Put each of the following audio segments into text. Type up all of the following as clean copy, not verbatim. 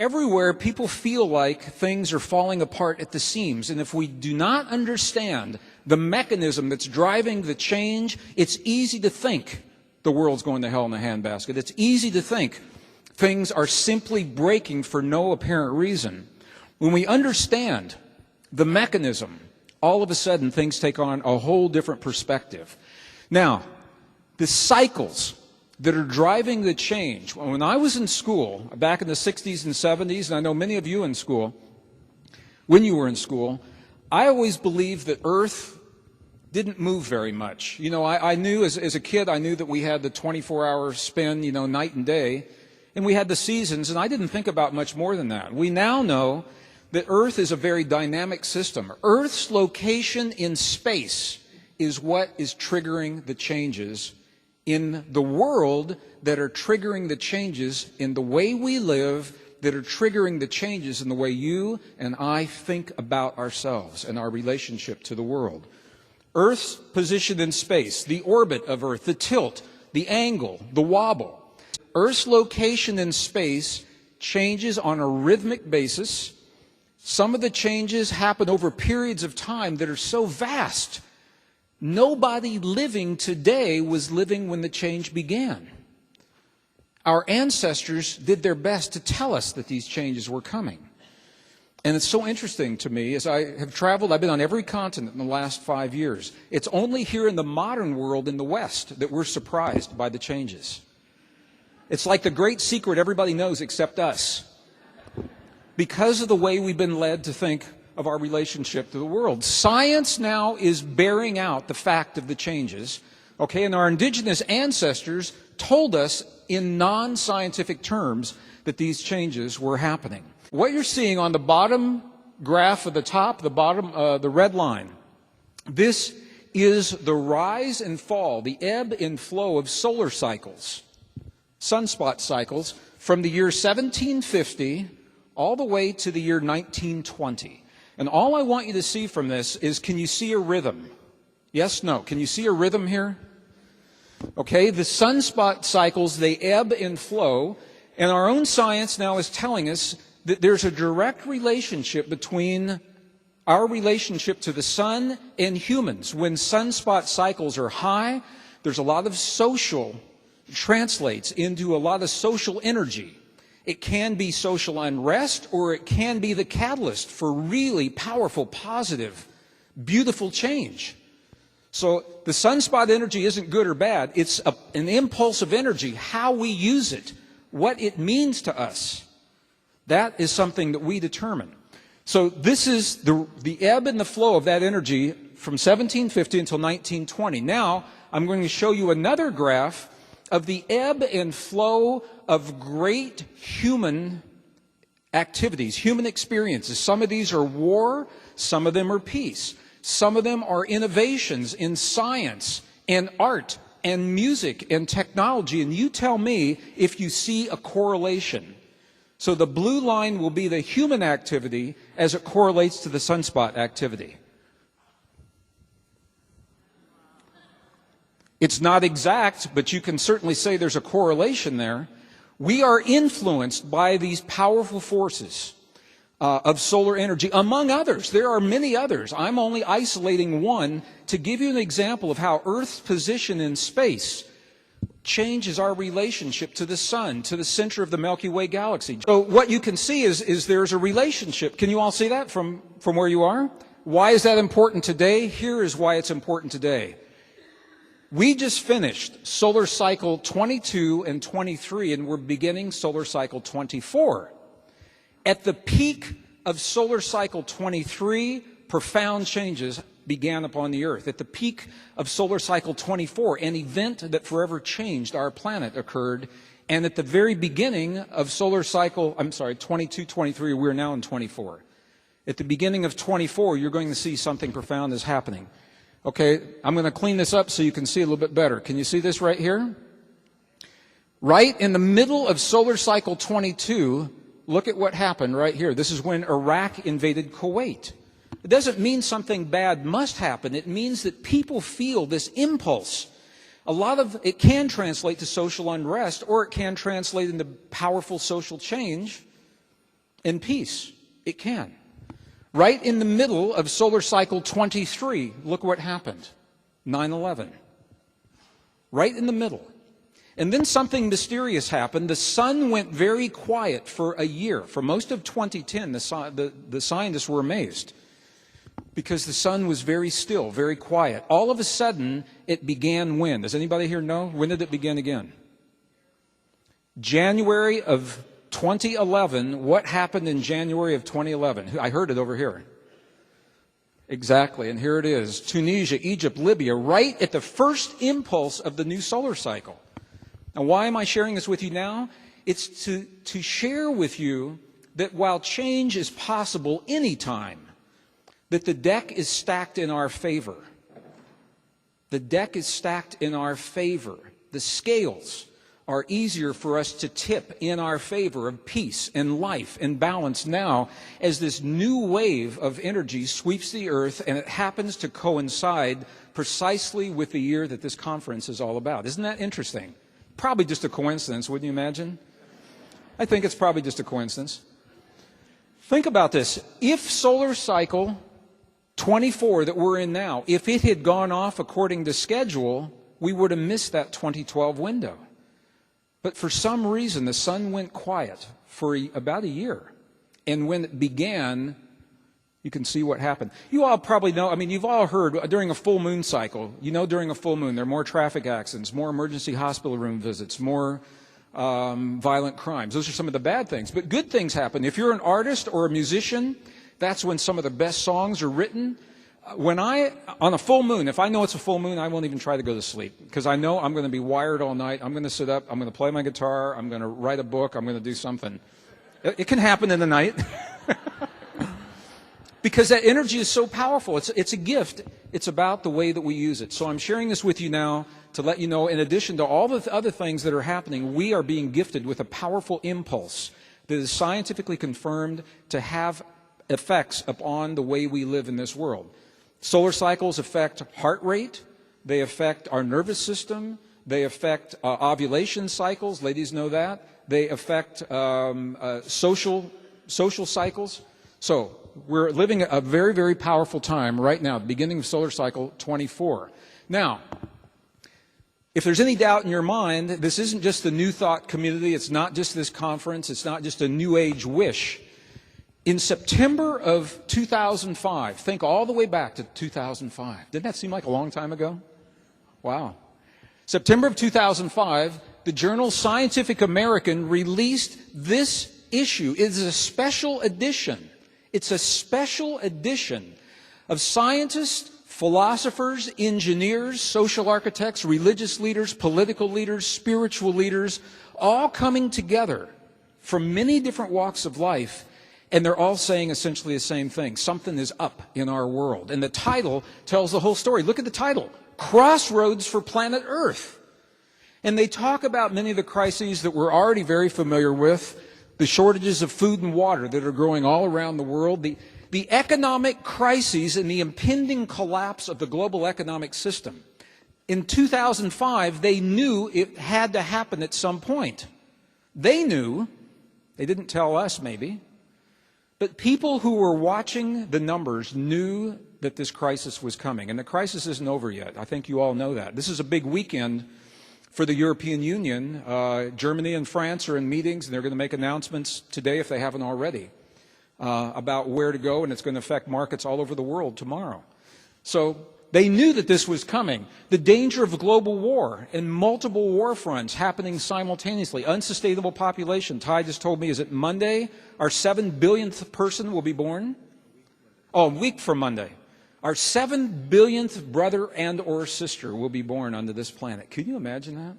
Everywhere, people feel like things are falling apart at the seams. And if we do not understand the mechanism that's driving the change, it's easy to think the world's going to hell in a handbasket. It's easy to think things are simply breaking for no apparent reason. When we understand the mechanism, all of a sudden things take on a whole different perspective. Now, the cycles that are driving the change. When I was in school, back in the 60s and 70s, and I know many of you in school, when you were in school, I always believed that Earth didn't move very much. You know, I knew as a kid, I knew that we had the 24-hour spin, you know, night and day, and we had the seasons, and I didn't think about much more than that. We now know that Earth is a very dynamic system. Earth's location in space is what is triggering the changes in the world that are triggering the changes in the way we live, that are triggering the changes in the way you and I think about ourselves and our relationship to the world. Earth's position in space, the orbit of Earth, the tilt, the angle, the wobble. Earth's location in space changes on a rhythmic basis. Some of the changes happen over periods of time that are so vast. Nobody living today was living when the change began. Our ancestors did their best to tell us that these changes were coming. And it's so interesting to me, as I have traveled, I've been on every continent in the last 5 years. It's only here in the modern world in the West that we're surprised by the changes. It's like the great secret everybody knows except us, because of the way we've been led to think of our relationship to the world. Science now is bearing out the fact of the changes, okay, and our indigenous ancestors told us in non-scientific terms that these changes were happening. What you're seeing on the bottom graph at the top, the red line, this is the rise and fall, the ebb and flow of solar cycles, sunspot cycles, from the year 1750 all the way to the year 1920. And all I want you to see from this is, can you see a rhythm? Yes, no. Can you see a rhythm here? Okay, the sunspot cycles, they ebb and flow, and our own science now is telling us that there's a direct relationship between our relationship to the sun and humans. When sunspot cycles are high, there's a lot of translates into a lot of social energy. It can be social unrest, or it can be the catalyst for really powerful, positive, beautiful change. So the sunspot energy isn't good or bad. It's an impulse of energy. How we use it, what it means to us, that is something that we determine. So this is the ebb and the flow of that energy from 1750 until 1920. Now I'm going to show you another graph of the ebb and flow of great human activities, human experiences. Some of these are war, some of them are peace. Some of them are innovations in science and art and music and technology. And you tell me if you see a correlation. So the blue line will be the human activity as it correlates to the sunspot activity. It's not exact, but you can certainly say there's a correlation there. We are influenced by these powerful forces of solar energy, among others. There are many others. I'm only isolating one to give you an example of how Earth's position in space changes our relationship to the sun, to the center of the Milky Way galaxy. So what you can see is there's a relationship. Can you all see that from where you are? Why is that important today? Here is why it's important today. We just finished solar cycle 22 and 23, and we're beginning solar cycle 24. At the peak of solar cycle 23, profound changes began upon the Earth. At the peak of solar cycle 24, an event that forever changed our planet occurred. And at the very beginning of solar cycle, 22, 23, we're now in 24. At the beginning of 24, you're going to see something profound is happening. Okay, I'm going to clean this up so you can see a little bit better. Can you see this right here? Right in the middle of solar cycle 22, look at what happened right here. This is when Iraq invaded Kuwait. It doesn't mean something bad must happen. It means that people feel this impulse. A lot of it can translate to social unrest, or it can translate into powerful social change. and peace. It can. Right in the middle of solar cycle 23, look what happened. 9/11. Right in the middle. And then something mysterious happened. The sun went very quiet for a year. For most of 2010, the scientists were amazed because the sun was very still, very quiet. All of a sudden, it began when? Does anybody here know? When did it begin again? January of 2011. What happened in January of 2011? I heard it over here. Exactly, and here it is. Tunisia, Egypt, Libya, right at the first impulse of the new solar cycle. Now, why am I sharing this with you now? It's to share with you that while change is possible anytime, that the deck is stacked in our favor. The deck is stacked in our favor. The scales are easier for us to tip in our favor of peace and life and balance now as this new wave of energy sweeps the earth, and it happens to coincide precisely with the year that this conference is all about. Isn't that interesting? Probably just a coincidence, wouldn't you imagine? I think it's probably just a coincidence. Think about this. If solar cycle 24 that we're in now, if it had gone off according to schedule, we would have missed that 2012 window. But for some reason, the sun went quiet for about a year. And when it began, you can see what happened. You all probably know, you've all heard during a full moon cycle, during a full moon, there are more traffic accidents, more emergency hospital room visits, more violent crimes. Those are some of the bad things. But good things happen. If you're an artist or a musician, that's when some of the best songs are written. On a full moon, if I know it's a full moon, I won't even try to go to sleep because I know I'm going to be wired all night. I'm going to sit up. I'm going to play my guitar. I'm going to write a book. I'm going to do something. It can happen in the night because that energy is so powerful. It's a gift. It's about the way that we use it. So I'm sharing this with you now to let you know, in addition to all the other things that are happening, we are being gifted with a powerful impulse that is scientifically confirmed to have effects upon the way we live in this world. Solar cycles affect heart rate. They affect our nervous system. They affect ovulation cycles. Ladies know that. They affect social cycles. So we're living a very, very powerful time right now, beginning of solar cycle 24. Now, if there's any doubt in your mind, this isn't just the New Thought community. It's not just this conference. It's not just a New Age wish. In September of 2005, think all the way back to 2005. Didn't that seem like a long time ago? Wow. September of 2005, the journal Scientific American released this issue. It is a special edition. It's a special edition of scientists, philosophers, engineers, social architects, religious leaders, political leaders, spiritual leaders, all coming together from many different walks of life. And they're all saying essentially the same thing. Something is up in our world. And the title tells the whole story. Look at the title. Crossroads for Planet Earth. And they talk about many of the crises that we're already very familiar with. The shortages of food and water that are growing all around the world. The economic crises and the impending collapse of the global economic system. In 2005, they knew it had to happen at some point. They knew. They didn't tell us maybe. But people who were watching the numbers knew that this crisis was coming. And the crisis isn't over yet. I think you all know that. This is a big weekend for the European Union. Germany and France are in meetings, and they're going to make announcements today, if they haven't already, about where to go, and it's going to affect markets all over the world tomorrow. So they knew that this was coming. The danger of global war and multiple war fronts happening simultaneously. Unsustainable population. Ty just told me, is it Monday? Our 7 billionth person will be born? Oh, a week from Monday. Our 7 billionth brother and or sister will be born onto this planet. Can you imagine that?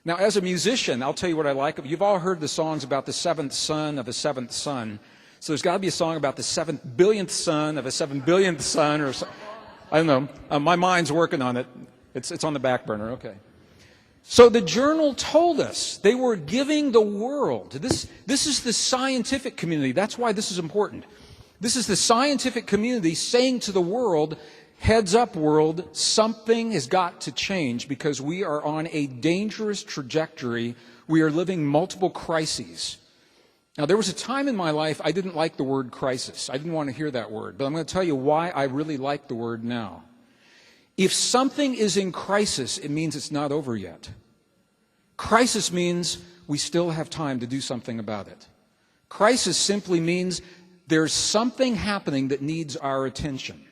Now, as a musician, I'll tell you what I like. You've all heard the songs about the seventh son of a seventh son. So there's got to be a song about the 7 billionth son of a 7 billionth son or something. I don't know. My mind's working on it. It's on the back burner. Okay. So the journal told us they were giving the world. This is the scientific community. That's why this is important. This is the scientific community saying to the world, heads up world, something has got to change because we are on a dangerous trajectory. We are living multiple crises. Now, there was a time in my life I didn't like the word crisis. I didn't want to hear that word. But I'm going to tell you why I really like the word now. If something is in crisis, it means it's not over yet. Crisis means we still have time to do something about it. Crisis simply means there's something happening that needs our attention.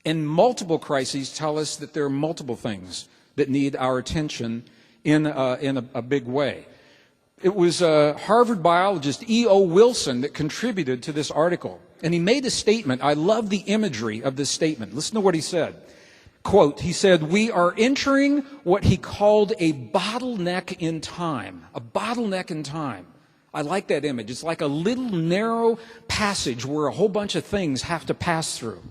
And multiple crises tell us that there are multiple things that need our attention in a big way. It was Harvard biologist E.O. Wilson that contributed to this article. And he made a statement. I love the imagery of this statement. Listen to what he said. Quote, he said, "We are entering what he called a bottleneck in time." A bottleneck in time. I like that image. It's like a little narrow passage where a whole bunch of things have to pass through.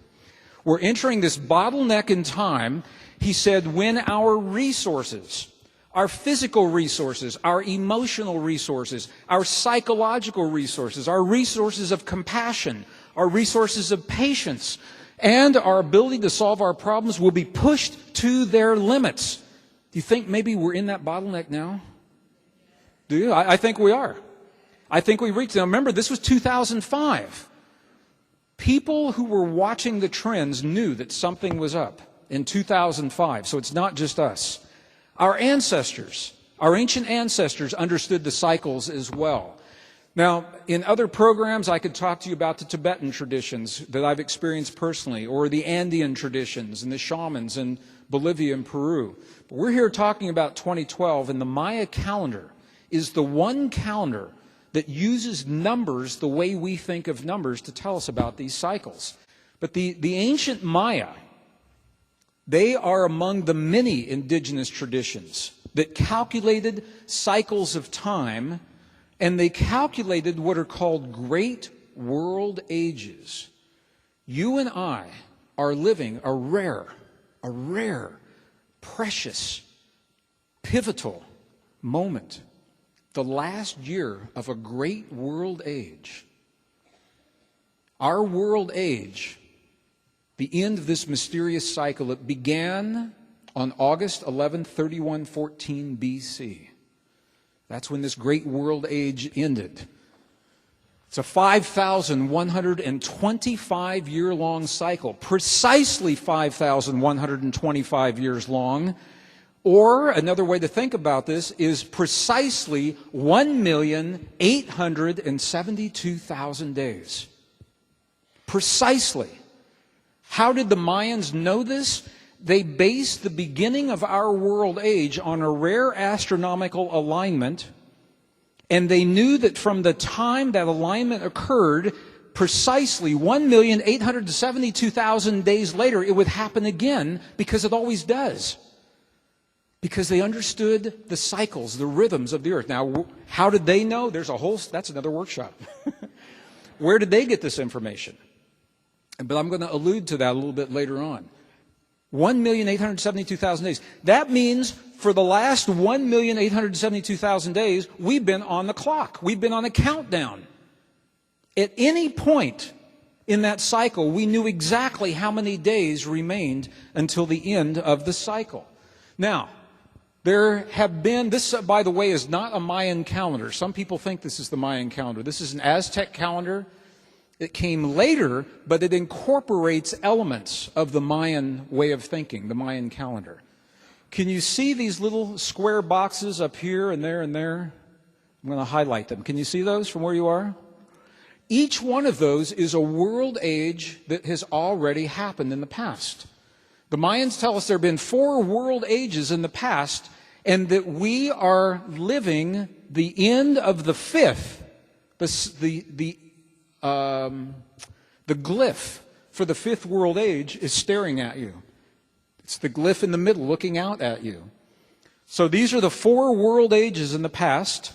We're entering this bottleneck in time, he said, when our resources, our physical resources, our emotional resources, our psychological resources, our resources of compassion, our resources of patience, and our ability to solve our problems will be pushed to their limits. Do you think maybe we're in that bottleneck now? Do you? I think we are. I think we reached. Now remember, this was 2005. People who were watching the trends knew that something was up in 2005, so it's not just us. Our ancestors, our ancient ancestors understood the cycles as well. Now, in other programs, I could talk to you about the Tibetan traditions that I've experienced personally, or the Andean traditions and the shamans in Bolivia and Peru. But we're here talking about 2012, and the Maya calendar is the one calendar that uses numbers the way we think of numbers to tell us about these cycles. But the ancient Maya, they are among the many indigenous traditions that calculated cycles of time, and they calculated what are called great world ages. You and I are living a rare, precious, pivotal moment. The last year of a great world age. Our world age, the end of this mysterious cycle, it began on August 11, 3114 BC. That's when this great world age ended. It's a 5,125-year-long cycle, precisely 5,125 years long. Or another way to think about this is precisely 1,872,000 days. Precisely. How did the Mayans know this? They based the beginning of our world age on a rare astronomical alignment, and they knew that from the time that alignment occurred, precisely 1,872,000 days later, it would happen again, because it always does. Because they understood the cycles, the rhythms of the earth. Now, how did they know? That's another workshop. Where did they get this information? But I'm going to allude to that a little bit later on. 1,872,000 days. That means for the last 1,872,000 days, we've been on the clock. We've been on a countdown. At any point in that cycle, we knew exactly how many days remained until the end of the cycle. Now, there have been, this, by the way, is not a Mayan calendar. Some people think this is the Mayan calendar. This is an Aztec calendar. It came later, but it incorporates elements of the Mayan way of thinking, the Mayan calendar. Can you see these little square boxes up here and there and there? I'm going to highlight them. Can you see those from where you are? Each one of those is a world age that has already happened in the past. The Mayans tell us there have been 4 world ages in the past, and that we are living the end of the 5th, the glyph for the 5th world age is staring at you. It's the glyph in the middle looking out at you. So these are the 4 world ages in the past.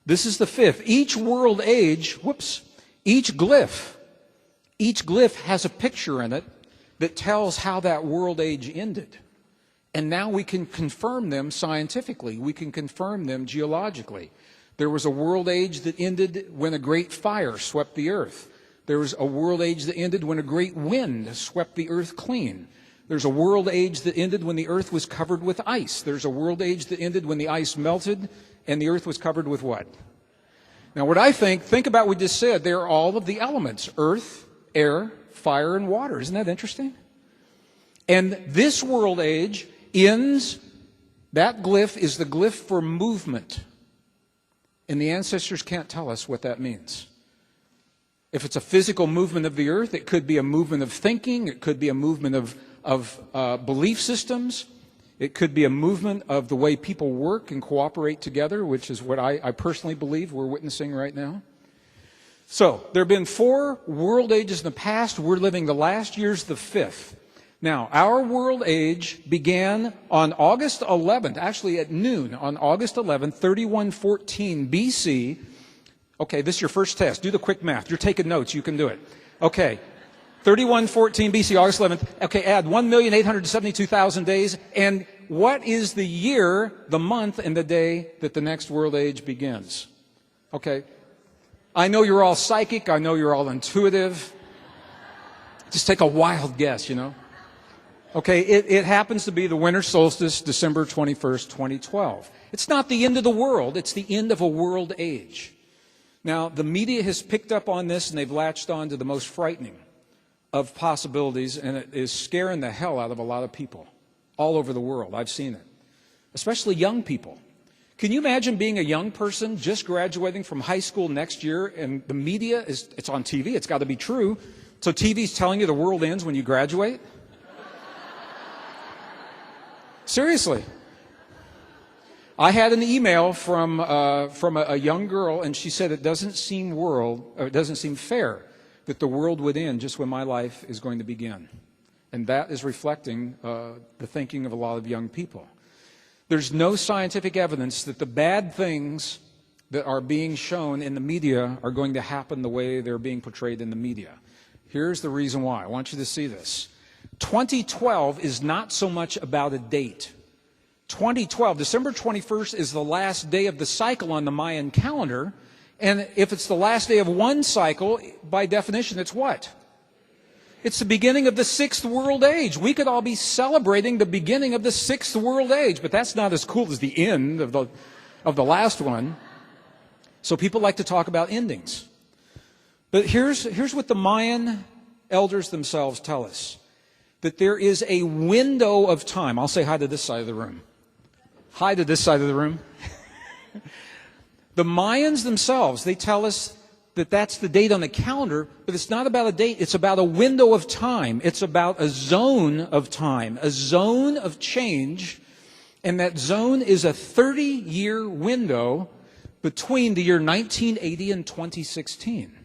This is the 5th. Each world age, each glyph has a picture in it that tells how that world age ended. And now we can confirm them scientifically. We can confirm them geologically. There was a world age that ended when a great fire swept the earth. There was a world age that ended when a great wind swept the earth clean. There's a world age that ended when the earth was covered with ice. There's a world age that ended when the ice melted and the earth was covered with what? Now, what I think about what we just said, they're all of the elements: earth, air, fire, and water. Isn't that interesting? And this world age ends, that glyph is the glyph for movement. And the ancestors can't tell us what that means. If it's a physical movement of the earth, it could be a movement of thinking, it could be a movement of belief systems, it could be a movement of the way people work and cooperate together, which is what I personally believe we're witnessing right now. So, there have been 4 world ages in the past. We're living the last year's the 5th. Now, our world age began on August 11th, actually at noon, on August 11th, 3114 BC. Okay, this is your first test. Do the quick math. You're taking notes. You can do it. Okay, 3114 BC, August 11th. Okay, add 1,872,000 days. And what is the year, the month, and the day that the next world age begins? Okay, I know you're all psychic. I know you're all intuitive. Just take a wild guess, you know. Okay, it happens to be the winter solstice, December 21st, 2012. It's not the end of the world, it's the end of a world age. Now, the media has picked up on this and they've latched on to the most frightening of possibilities, and it is scaring the hell out of a lot of people all over the world. I've seen it, especially young people. Can you imagine being a young person just graduating from high school next year, and the media it's on TV, it's got to be true, so TV's telling you the world ends when you graduate? Seriously. I had an email from a young girl, and she said it doesn't seem fair that the world would end just when my life is going to begin. And that is reflecting the thinking of a lot of young people. There's no scientific evidence that the bad things that are being shown in the media are going to happen the way they're being portrayed in the media. Here's the reason why. I want you to see this. 2012 is not so much about a date. 2012, December 21st, is the last day of the cycle on the Mayan calendar. And if it's the last day of one cycle, by definition, it's what? It's the beginning of the 6th world age. We could all be celebrating the beginning of the 6th world age, but that's not as cool as the end of the last one. So people like to talk about endings. But here's what the Mayan elders themselves tell us. That there is a window of time. I'll say hi to this side of the room. Hi to this side of the room. The Mayans themselves, they tell us that that's the date on the calendar, but it's not about a date. It's about a window of time. It's about a zone of time, a zone of change, and that zone is a 30-year window between the year 1980 and 2016.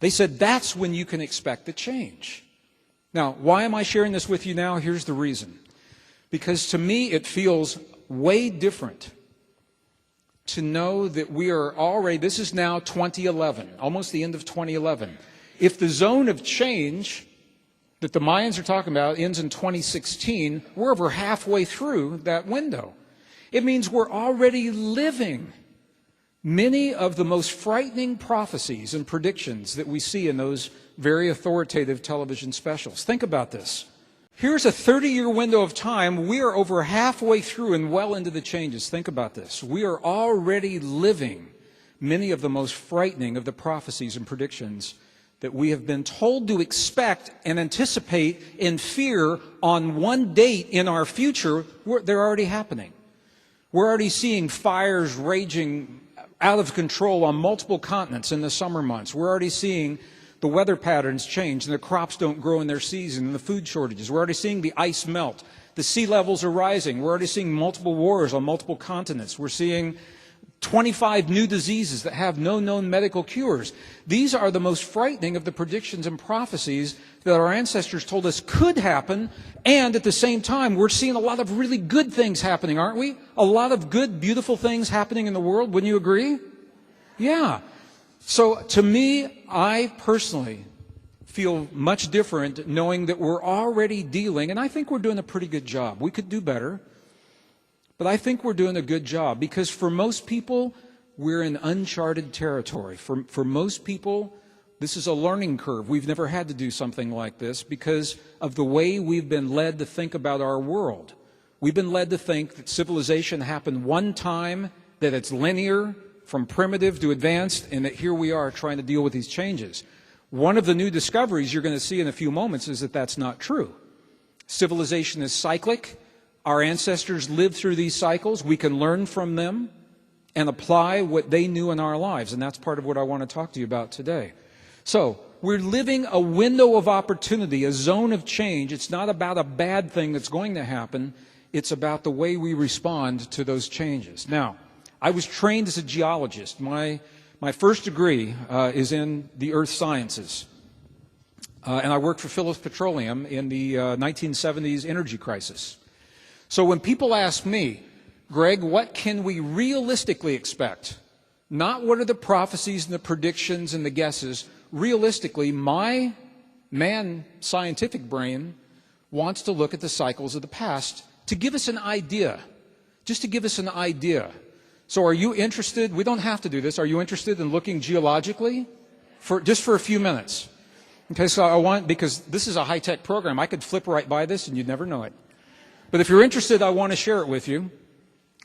They said that's when you can expect the change. Now, why am I sharing this with you now? Here's the reason. Because to me, it feels way different to know that we are already, this is now 2011, almost the end of 2011. If the zone of change that the Mayans are talking about ends in 2016, we're over halfway through that window. It means we're already living many of the most frightening prophecies and predictions that we see in those very authoritative television specials. Think about this. Here's a 30-year window of time. We are over halfway through and well into the changes. Think about this. We are already living many of the most frightening of the prophecies and predictions that we have been told to expect and anticipate and fear on one date in our future. They're already happening. We're already seeing fires raging out of control on multiple continents in the summer months. We're already seeing the weather patterns change and the crops don't grow in their season and the food shortages. We're already seeing the ice melt. The sea levels are rising. We're already seeing multiple wars on multiple continents. We're seeing 25 new diseases that have no known medical cures. These are the most frightening of the predictions and prophecies that our ancestors told us could happen, and at the same time, we're seeing a lot of really good things happening, aren't we? A lot of good, beautiful things happening in the world. Wouldn't you agree? Yeah. So to me, I personally feel much different knowing that we're already dealing, and I think we're doing a pretty good job. We could do better, but I think we're doing a good job because for most people, we're in uncharted territory. For most people, this is a learning curve. We've never had to do something like this because of the way we've been led to think about our world. We've been led to think that civilization happened one time, that it's linear, from primitive to advanced, and that here we are trying to deal with these changes. One of the new discoveries you're going to see in a few moments is that that's not true. Civilization is cyclic. Our ancestors lived through these cycles. We can learn from them and apply what they knew in our lives, and that's part of what I want to talk to you about today. So, we're living a window of opportunity, a zone of change. It's not about a bad thing that's going to happen. It's about the way we respond to those changes. Now, I was trained as a geologist. My first degree is in the earth sciences. And I worked for Phillips Petroleum in the 1970s energy crisis. So when people ask me, Greg, what can we realistically expect? Not what are the prophecies and the predictions and the guesses. Realistically, my scientific brain wants to look at the cycles of the past to give us an idea, just to give us an idea. So are you interested? We don't have to do this. Are you interested in looking geologically just for a few minutes? Okay, so because this is a high-tech program, I could flip right by this and you'd never know it. But if you're interested, I want to share it with you.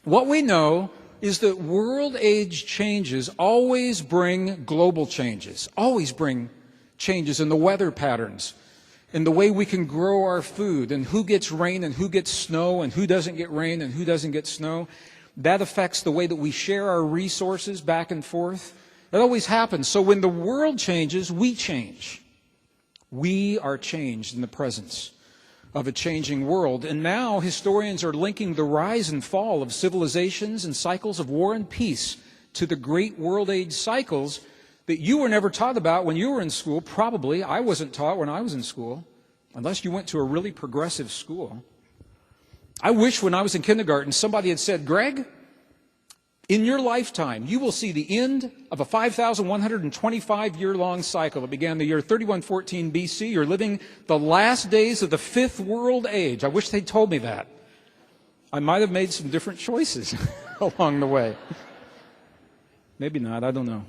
What we know is that world age changes always bring global changes, always bring changes in the weather patterns, in the way we can grow our food, and who gets rain and who gets snow, and who doesn't get rain and who doesn't get snow. That affects the way that we share our resources back and forth. That always happens. So when the world changes, we change. We are changed in the presence of a changing world. And now historians are linking the rise and fall of civilizations and cycles of war and peace to the great world age cycles that you were never taught about when you were in school. Probably I wasn't taught when I was in school, unless you went to a really progressive school. I wish when I was in kindergarten somebody had said, Greg, in your lifetime, you will see the end of a 5,125-year-long cycle that began the year 3114 BC. You're living the last days of the fifth world age. I wish they'd told me that. I might have made some different choices along the way. Maybe not. I don't know.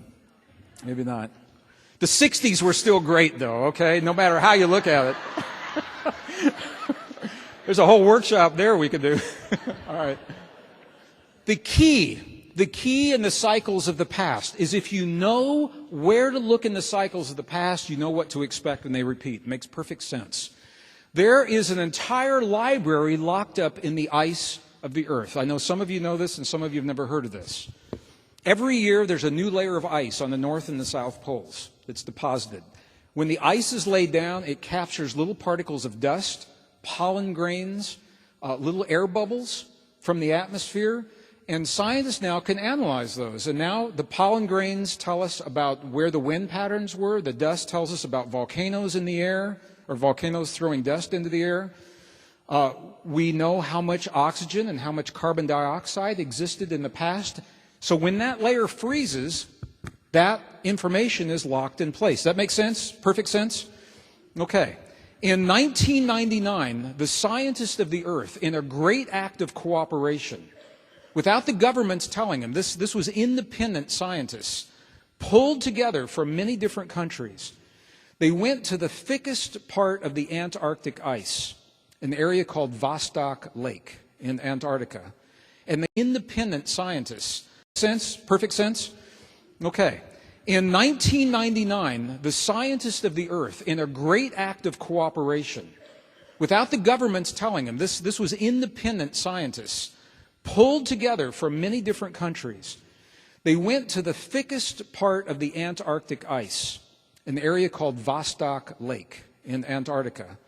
Maybe not. The 60s were still great, though, okay? No matter how you look at it. There's a whole workshop there we could do. All right. The key in the cycles of the past is if you know where to look in the cycles of the past, you know what to expect when they repeat. It makes perfect sense. There is an entire library locked up in the ice of the earth. I know some of you know this and some of you have never heard of this. Every year there's a new layer of ice on the north and the south poles that's deposited. When the ice is laid down, it captures little particles of dust, pollen grains, little air bubbles from the atmosphere, and scientists now can analyze those. And now the pollen grains tell us about where the wind patterns were. The dust tells us about volcanoes in the air, or volcanoes throwing dust into the air. We know how much oxygen and how much carbon dioxide existed in the past. So when that layer freezes, that information is locked in place. That makes sense? Perfect sense? Okay. In 1999, the scientists of the Earth, in a great act of cooperation, without the governments telling them, this was independent scientists, pulled together from many different countries. They went to the thickest part of the Antarctic ice, an area called Vostok Lake in Antarctica. And the independent scientists, perfect sense? Okay. In 1999, the scientists of the Earth, in a great act of cooperation, without the governments telling them, this was independent scientists, pulled together from many different countries. They went to the thickest part of the Antarctic ice, an area called Vostok Lake in Antarctica.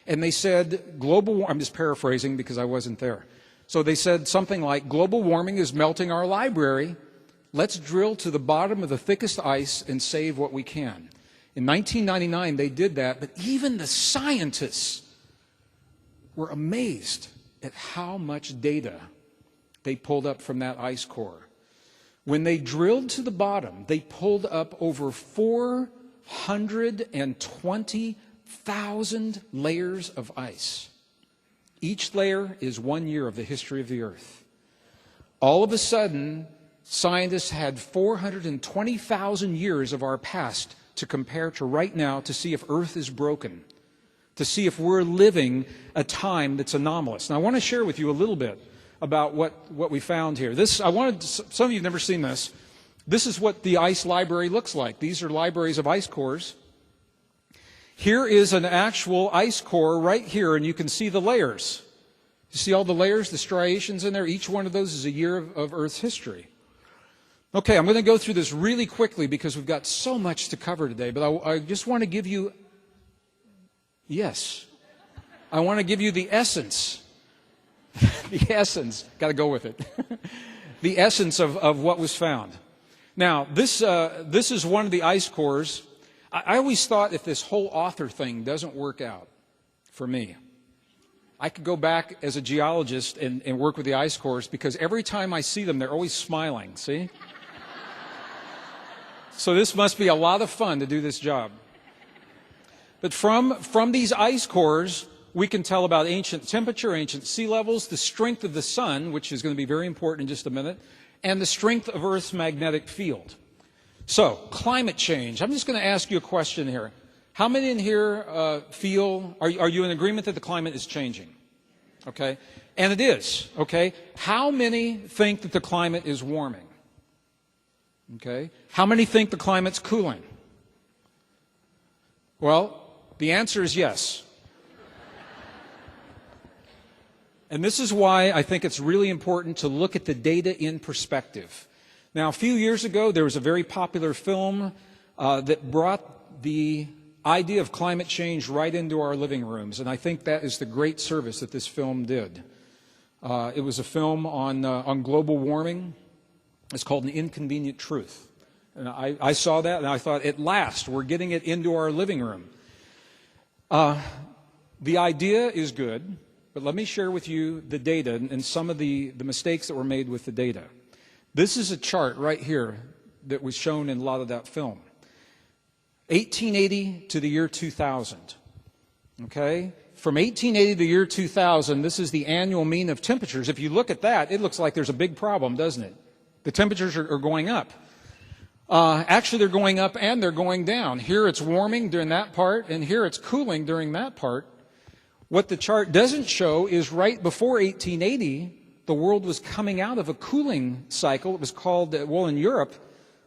And they said, I'm just paraphrasing because I wasn't there. So they said something like, global warming is melting our library. Let's drill to the bottom of the thickest ice and save what we can. In 1999, they did that, but even the scientists were amazed at how much data they pulled up from that ice core. When they drilled to the bottom, they pulled up over 420,000 layers of ice. Each layer is 1 year of the history of the Earth. All of a sudden, scientists had 420,000 years of our past to compare to right now to see if Earth is broken, to see if we're living a time that's anomalous. Now, I want to share with you a little bit about what we found here. Some of you have never seen this. This is what the ice library looks like. These are libraries of ice cores. Here is an actual ice core right here, and you can see the layers. You see all the layers, the striations in there? Each one of those is a year of Earth's history. Okay, I'm going to go through this really quickly because we've got so much to cover today, but I just want to give you, I want to give you the essence. The essence, got to go with it. The essence of what was found. Now, this is one of the ice cores. I always thought if this whole author thing doesn't work out for me, I could go back as a geologist and work with the ice cores, because every time I see them, they're always smiling, see? So this must be a lot of fun to do this job. But from these ice cores, we can tell about ancient temperature, ancient sea levels, the strength of the sun, which is going to be very important in just a minute, and the strength of Earth's magnetic field. So, climate change. I'm just going to ask you a question here. How many in here are you in agreement that the climate is changing? Okay? And it is, okay? How many think that the climate is warming? Okay? How many think the climate's cooling? Well, the answer is yes. And this is why I think it's really important to look at the data in perspective. Now, a few years ago, there was a very popular film that brought the idea of climate change right into our living rooms, and I think that is the great service that this film did. It was a film on global warming. It's called An Inconvenient Truth. And I saw that, and I thought, at last, we're getting it into our living room. The idea is good, but let me share with you the data and some of the mistakes that were made with the data. This is a chart right here that was shown in a lot of that film. 1880 to the year 2000. Okay? From 1880 to the year 2000, this is the annual mean of temperatures. If you look at that, it looks like there's a big problem, doesn't it? The temperatures are going up. Actually, they're going up and they're going down. Here it's warming during that part, and here it's cooling during that part. What the chart doesn't show is right before 1880, the world was coming out of a cooling cycle. It was called, well, in Europe,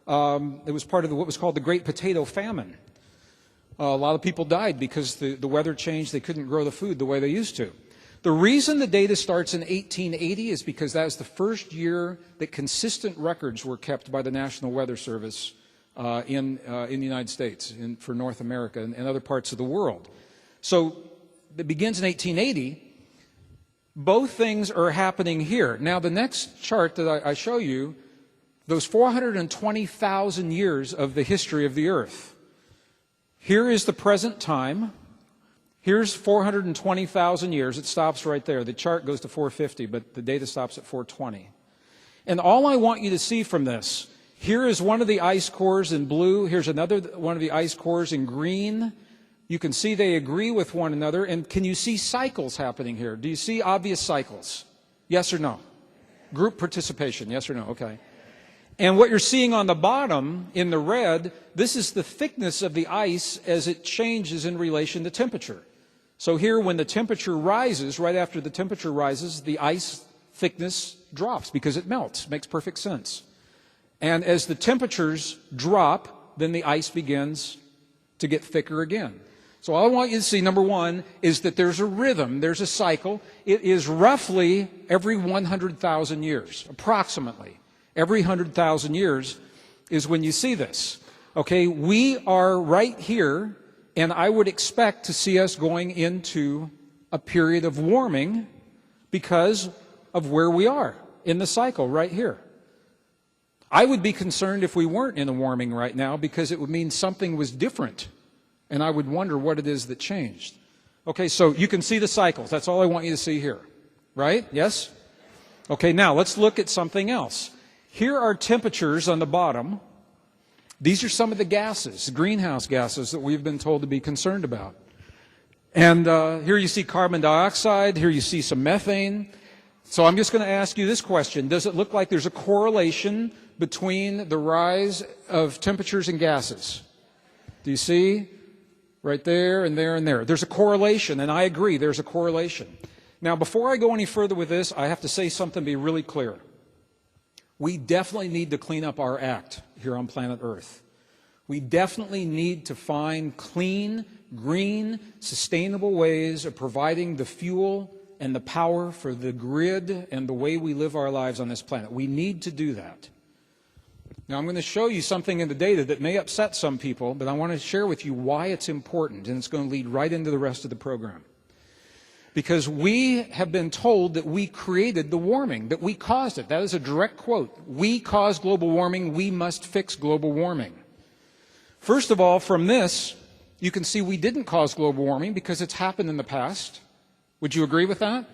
it was part of what was called the Great Potato Famine. A lot of people died because the weather changed. They couldn't grow the food the way they used to. The reason the data starts in 1880 is because that was the first year that consistent records were kept by the National Weather Service in the United States, for North America and other parts of the world. So it begins in 1880. Both things are happening here. Now, the next chart that I show you, those 420,000 years of the history of the Earth. Here is the present time. Here's 420,000 years. It stops right there. The chart goes to 450, but the data stops at 420. And all I want you to see from this, here is one of the ice cores in blue. Here's another one of the ice cores in green. You can see they agree with one another. And can you see cycles happening here? Do you see obvious cycles? Yes or no? Group participation, yes or no? Okay. And what you're seeing on the bottom in the red, this is the thickness of the ice as it changes in relation to temperature. So here, when the temperature rises, right after the temperature rises, the ice thickness drops because it melts. Makes perfect sense. And as the temperatures drop, then the ice begins to get thicker again. So all I want you to see, number one, is that there's a rhythm, there's a cycle. It is roughly every 100,000 years, approximately. Every 100,000 years is when you see this. Okay, we are right here, and I would expect to see us going into a period of warming because of where we are in the cycle right here. I would be concerned if we weren't in a warming right now, because it would mean something was different, and I would wonder what it is that changed. Okay, so you can see the cycles. That's all I want you to see here. Right? Yes? Okay, now let's look at something else. Here are temperatures on the bottom. These are some of the gases, greenhouse gases, that we've been told to be concerned about. And here you see carbon dioxide. Here you see some methane. So I'm just going to ask you this question. Does it look like there's a correlation between the rise of temperatures and gases? Do you see? Right there and there and there. There's a correlation, and I agree, there's a correlation. Now, before I go any further with this, I have to say something to be really clear. We definitely need to clean up our act here on planet Earth. We definitely need to find clean, green, sustainable ways of providing the fuel and the power for the grid and the way we live our lives on this planet. We need to do that. Now, I'm going to show you something in the data that may upset some people, but I want to share with you why it's important, and it's going to lead right into the rest of the program. Because we have been told that we created the warming, that we caused it. That is a direct quote. We caused global warming. We must fix global warming. First of all, from this, you can see we didn't cause global warming because it's happened in the past. Would you agree with that?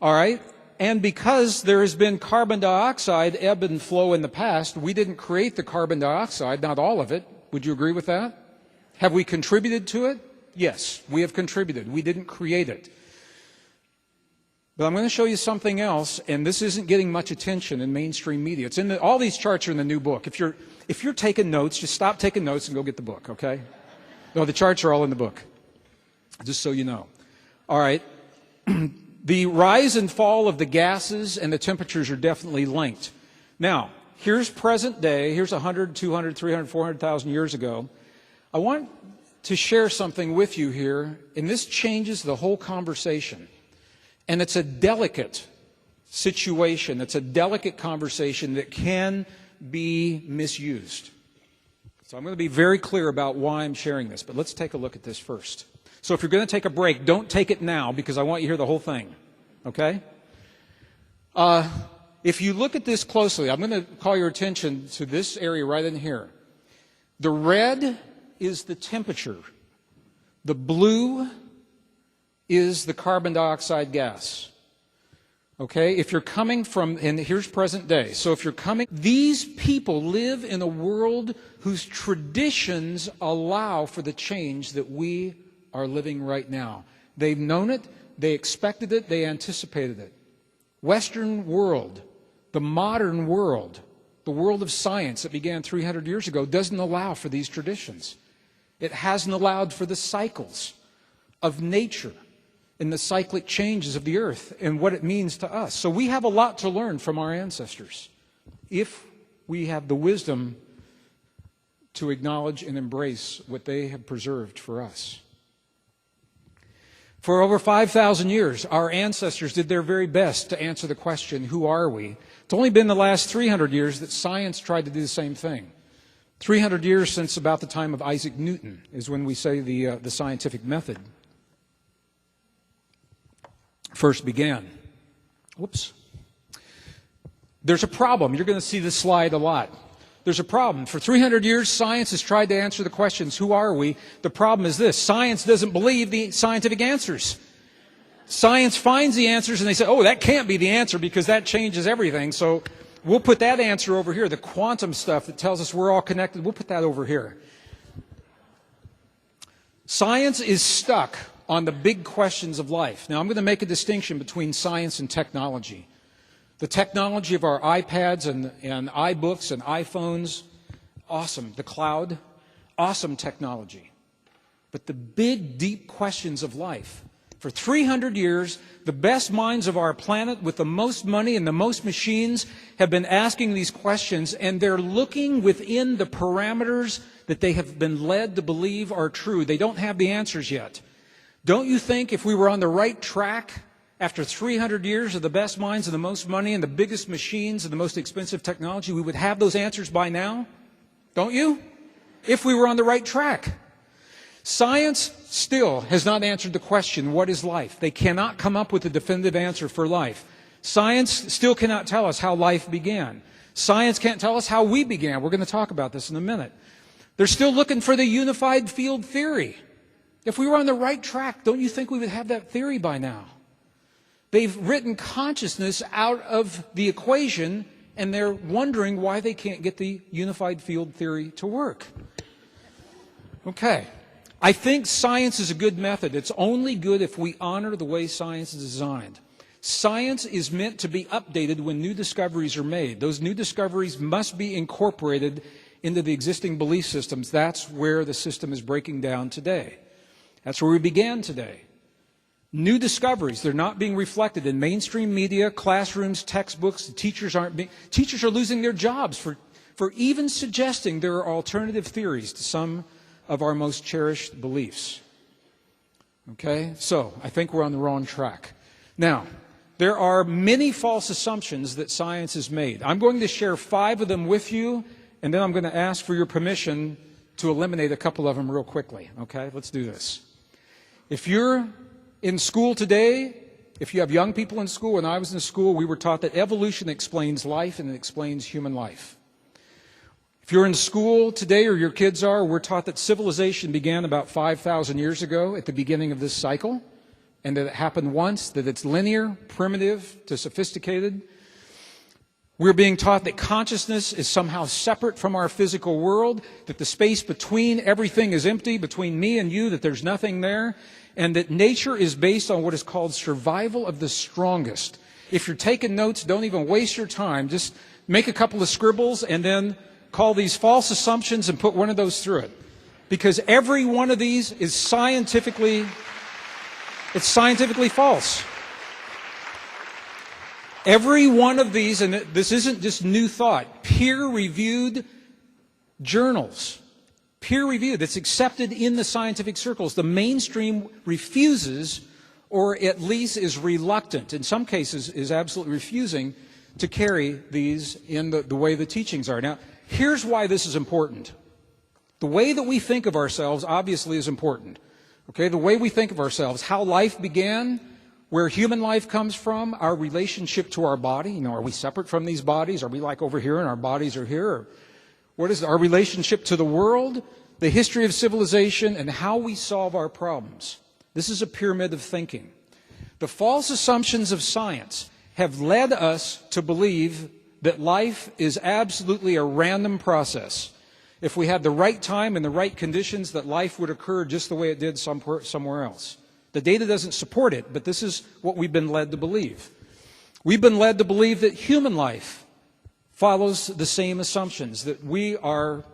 All right. And because there has been carbon dioxide ebb and flow in the past, we didn't create the carbon dioxide, not all of it. Would you agree with that? Have we contributed to it? Yes, we have contributed. We didn't create it. But I'm going to show you something else, and this isn't getting much attention in mainstream media. It's in all these charts are in the new book. If you're taking notes, just stop taking notes and go get the book, okay? No, the charts are all in the book, just so you know. All right. The rise and fall of the gases and the temperatures are definitely linked. Now, here's present day. Here's 100, 200, 300, 400,000 years ago. I want to share something with you here, and this changes the whole conversation. And it's a delicate situation. It's a delicate conversation that can be misused. So I'm going to be very clear about why I'm sharing this, but let's take a look at this first. So if you're going to take a break, don't take it now because I want you to hear the whole thing, okay? If you look at this closely, I'm going to call your attention to this area right in here. The red is the temperature. The blue is the carbon dioxide gas. Okay, if you're coming from, and here's present day, so if you're coming, these people live in a world whose traditions allow for the change that we are living right now. They've known it, they expected it, they anticipated it. Western world, the modern world, the world of science that began 300 years ago doesn't allow for these traditions. It hasn't allowed for the cycles of nature and the cyclic changes of the earth and what it means to us. So we have a lot to learn from our ancestors if we have the wisdom to acknowledge and embrace what they have preserved for us. For over 5,000 years, our ancestors did their very best to answer the question, who are we? It's only been the last 300 years that science tried to do the same thing. 300 years since about the time of Isaac Newton is when we say the scientific method first began. Whoops. There's a problem. You're going to see this slide a lot. There's a problem. For 300 years, science has tried to answer the questions, who are we? The problem is this. Science doesn't believe the scientific answers. Science finds the answers and they say, oh, that can't be the answer because that changes everything. So we'll put that answer over here. The quantum stuff that tells us we're all connected, we'll put that over here. Science is stuck on the big questions of life. Now, I'm going to make a distinction between science and technology. The technology of our iPads and iBooks and iPhones, awesome. The cloud, awesome technology. But the big, deep questions of life. For 300 years, the best minds of our planet with the most money and the most machines have been asking these questions, and they're looking within the parameters that they have been led to believe are true. They don't have the answers yet. Don't you think if we were on the right track after 300 years of the best minds and the most money and the biggest machines and the most expensive technology, we would have those answers by now? Don't you? If we were on the right track. Science still has not answered the question, what is life? They cannot come up with a definitive answer for life. Science still cannot tell us how life began. Science can't tell us how we began. We're going to talk about this in a minute. They're still looking for the unified field theory. If we were on the right track, don't you think we would have that theory by now? They've written consciousness out of the equation, and they're wondering why they can't get the unified field theory to work. Okay. I think science is a good method. It's only good if we honor the way science is designed. Science is meant to be updated when new discoveries are made. Those new discoveries must be incorporated into the existing belief systems. That's where the system is breaking down today. That's where we began today. New discoveries, they're not being reflected in mainstream media, classrooms, textbooks. Teachers are losing their jobs for even suggesting there are alternative theories to some of our most cherished beliefs. Okay? So, I think we're on the wrong track. Now, there are many false assumptions that science has made. I'm going to share 5 of them with you, and then I'm going to ask for your permission to eliminate a couple of them real quickly. Okay? Let's do this. If you're in school today, if you have young people in school, when I was in school, we were taught that evolution explains life and it explains human life. If you're in school today, or your kids are, we're taught that civilization began about 5,000 years ago at the beginning of this cycle, and that it happened once, that it's linear, primitive to sophisticated. We're being taught that consciousness is somehow separate from our physical world, that the space between everything is empty, between me and you, that there's nothing there, and that nature is based on what is called survival of the strongest. If you're taking notes, don't even waste your time. Just make a couple of scribbles and then call these false assumptions and put one of those through it. Because every one of these is scientifically false. Every one of these, and this isn't just new thought, peer-reviewed journals, peer-reviewed, that's accepted in the scientific circles. The mainstream refuses, or at least is reluctant, in some cases is absolutely refusing, to carry these in the way the teachings are. Now, here's why this is important. The way that we think of ourselves obviously is important. Okay, the way we think of ourselves, how life began, where human life comes from, our relationship to our body. You know, are we separate from these bodies? Are we like over here and our bodies are here? Or what is our relationship to the world, the history of civilization, and how we solve our problems? This is a pyramid of thinking. The false assumptions of science have led us to believe that life is absolutely a random process. If we had the right time and the right conditions, that life would occur just the way it did somewhere else. The data doesn't support it, but this is what we've been led to believe. We've been led to believe that human life follows the same assumptions, that we are,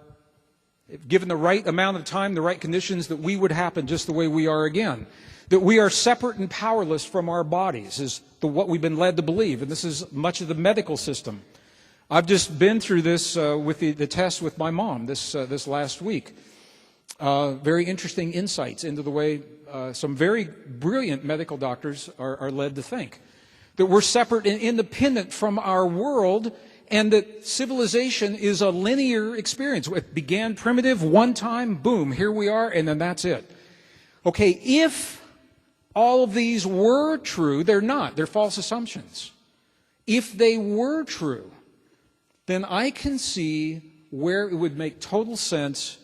given the right amount of time, the right conditions, that we would happen just the way we are again. That we are separate and powerless from our bodies is what we've been led to believe, and this is much of the medical system. I've just been through this with the test with my mom this last week. Very interesting insights into the way some very brilliant medical doctors are led to think. That we're separate and independent from our world, and that civilization is a linear experience. It began primitive, one time, boom, here we are, and then that's it. Okay, if all of these were true, they're not. They're false assumptions. If they were true, then I can see where it would make total sense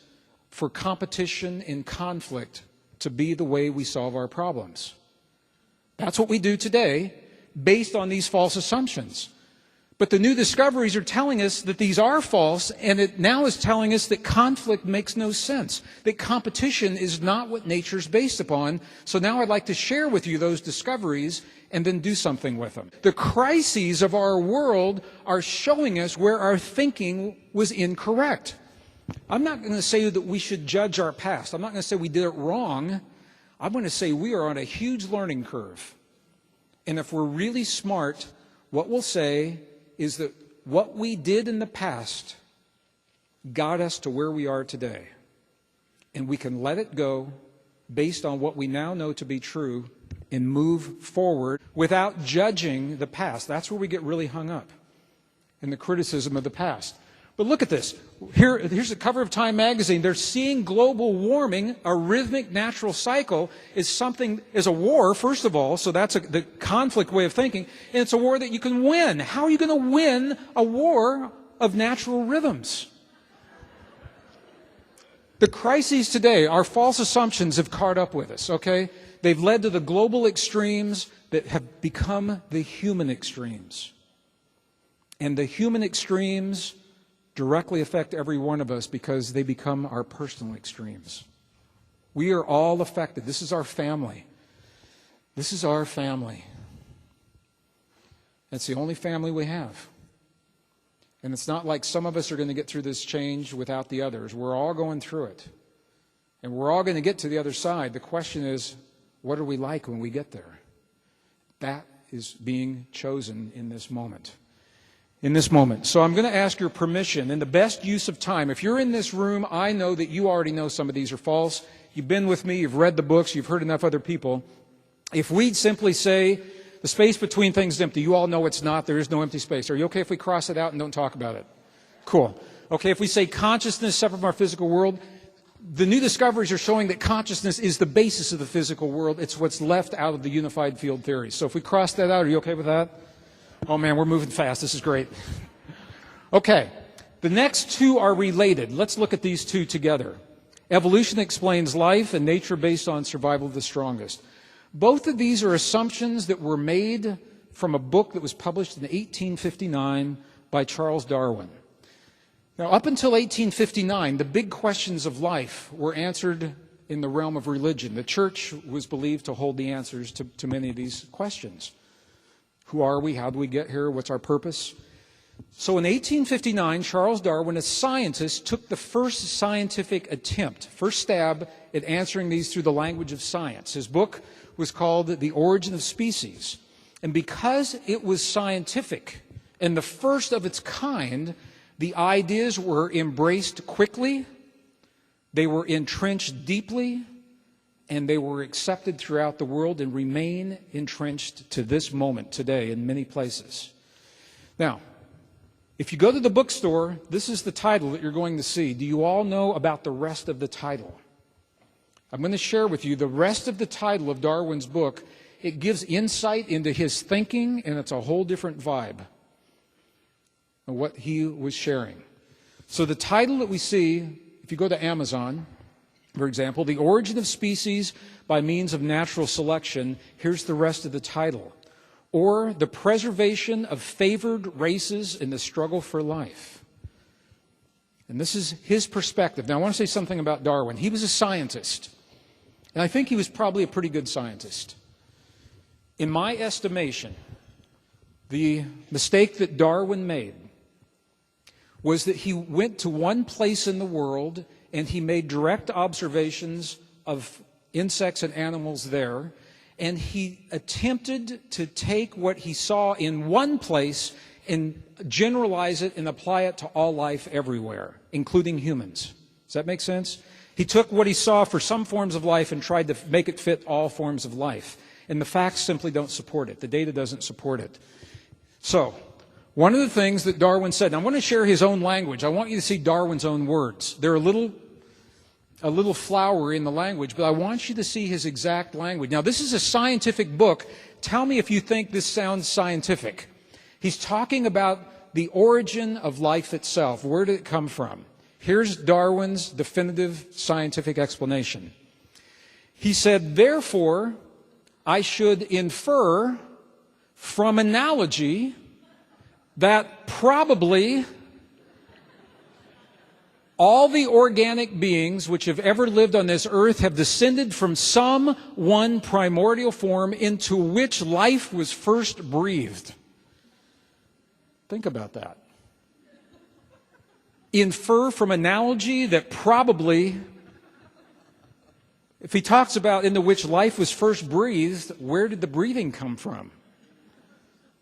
for competition and conflict to be the way we solve our problems. That's what we do today, based on these false assumptions. But the new discoveries are telling us that these are false, and it now is telling us that conflict makes no sense, that competition is not what nature is based upon. So now I'd like to share with you those discoveries and then do something with them. The crises of our world are showing us where our thinking was incorrect. I'm not going to say that we should judge our past. I'm not going to say we did it wrong. I'm going to say we are on a huge learning curve. And if we're really smart, what we'll say is that what we did in the past got us to where we are today. And we can let it go based on what we now know to be true and move forward without judging the past. That's where we get really hung up, in the criticism of the past. But look at this. Here's the cover of Time magazine. They're seeing global warming, a rhythmic natural cycle, is a war, first of all, so that's the conflict way of thinking, and it's a war that you can win. How are you going to win a war of natural rhythms? The crises today, our false assumptions have caught up with us, okay? They've led to the global extremes that have become the human extremes. And the human extremes directly affect every one of us because they become our personal extremes. We are all affected. This is our family. This is our family. It's the only family we have. And it's not like some of us are going to get through this change without the others. We're all going through it. And we're all going to get to the other side. The question is, What are we like when we get there? That is being chosen in this moment. In this moment. So I'm going to ask your permission in the best use of time. If you're in this room, I know that you already know some of these are false. You've been with me, you've read the books, you've heard enough other people. If we'd simply say, the space between things is empty, you all know it's not, there is no empty space. Are you okay if we cross it out and don't talk about it? Cool. Okay, if we say consciousness separate from our physical world, the new discoveries are showing that consciousness is the basis of the physical world. It's what's left out of the unified field theory. So if we cross that out, are you okay with that? Oh man, we're moving fast. This is great. Okay, the next two are related. Let's look at these two together. Evolution explains life and nature based on survival of the strongest. Both of these are assumptions that were made from a book that was published in 1859 by Charles Darwin. Now, up until 1859, the big questions of life were answered in the realm of religion. The church was believed to hold the answers to many of these questions. Who are we? How do we get here? What's our purpose? So in 1859, Charles Darwin, a scientist, took the first scientific attempt, first stab at answering these through the language of science. His book was called The Origin of Species. And because it was scientific and the first of its kind, the ideas were embraced quickly, they were entrenched deeply, and they were accepted throughout the world and remain entrenched to this moment today in many places. Now, if you go to the bookstore, this is the title that you're going to see. Do you all know about the rest of the title? I'm going to share with you the rest of the title of Darwin's book. It gives insight into his thinking, and it's a whole different vibe of what he was sharing. So the title that we see, if you go to Amazon, for example, The Origin of Species by Means of Natural Selection, here's the rest of the title. Or The Preservation of Favored Races in the Struggle for Life. And this is his perspective. Now, I want to say something about Darwin. He was a scientist. And I think he was probably a pretty good scientist. In my estimation, the mistake that Darwin made was that he went to one place in the world and he made direct observations of insects and animals there, and he attempted to take what he saw in one place and generalize it and apply it to all life everywhere, including humans. Does that make sense? He took what he saw for some forms of life and tried to make it fit all forms of life. And the facts simply don't support it. The data doesn't support it. So, one of the things that Darwin said, and I want to share his own language. I want you to see Darwin's own words. They're a little flowery in the language, but I want you to see his exact language. Now, this is a scientific book. Tell me if you think this sounds scientific. He's talking about the origin of life itself. Where did it come from? Here's Darwin's definitive scientific explanation. He said, therefore, I should infer from analogy that probably all the organic beings which have ever lived on this earth have descended from some one primordial form into which life was first breathed. Think about that. Infer from analogy that probably, if he talks about into which life was first breathed, where did the breathing come from?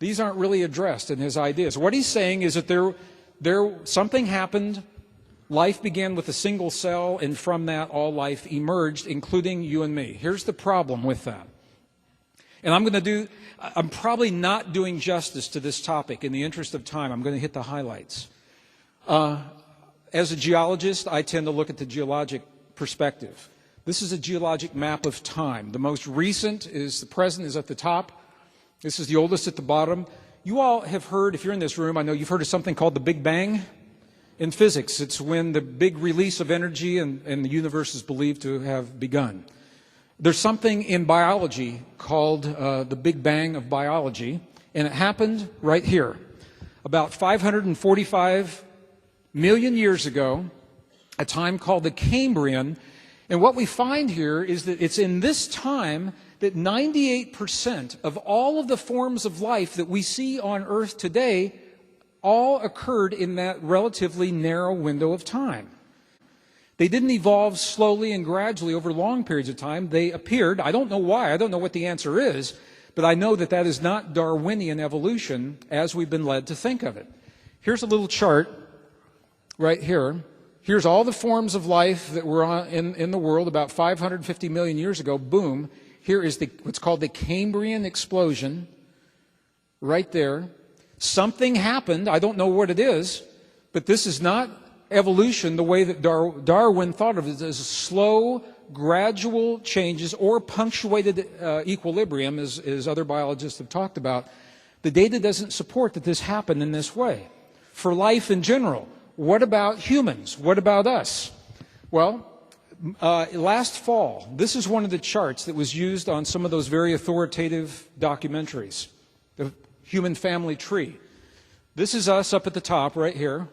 These aren't really addressed in his ideas. What he's saying is that something happened. Life began with a single cell, and from that all life emerged, including you and me. Here's the problem with that. And I'm probably not doing justice to this topic. In the interest of time, I'm going to hit the highlights. As a geologist, I tend to look at the geologic perspective. This is a geologic map of time. The most recent is the present is at the top. This is the oldest at the bottom. You all have heard, if you're in this room, I know you've heard of something called the Big Bang. In physics, it's when the big release of energy and the universe is believed to have begun. There's something in biology called the Big Bang of biology, and it happened right here. About 545 million years ago, a time called the Cambrian. And what we find here is that it's in this time that 98% of all of the forms of life that we see on Earth today all occurred in that relatively narrow window of time. They didn't evolve slowly and gradually over long periods of time. They appeared. I don't know why. I don't know what the answer is, but I know that that is not Darwinian evolution as we've been led to think of it. Here's a little chart right here. Here's all the forms of life that were in the world about 550 million years ago. Boom. Here is what's called the Cambrian Explosion right there. Something happened. I don't know what it is, but this is not evolution the way that Darwin thought of it, as slow, gradual changes or punctuated equilibrium, as other biologists have talked about. The data doesn't support that this happened in this way. For life in general, what about humans? What about us? Well, last fall, this is one of the charts that was used on some of those very authoritative documentaries, the human family tree. This is us up at the top right here.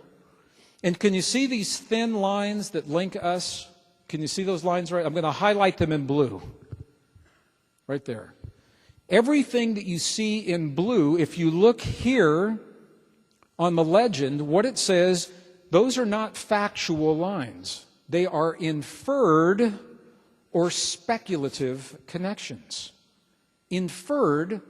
And can you see these thin lines that link us? Can you see those lines right? I'm going to highlight them in blue. Right there. Everything that you see in blue, if you look here on the legend, what it says, those are not factual lines. They are inferred or speculative connections. Inferred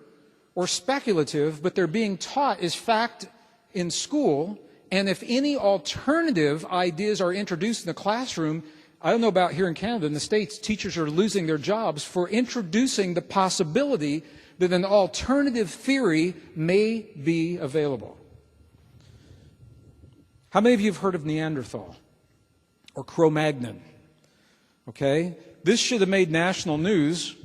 or speculative, but they're being taught as fact in school. And if any alternative ideas are introduced in the classroom, I don't know about here in Canada, in the States, teachers are losing their jobs for introducing the possibility that an alternative theory may be available. How many of you have heard of Neanderthal or Cro-Magnon? Okay, this should have made national news.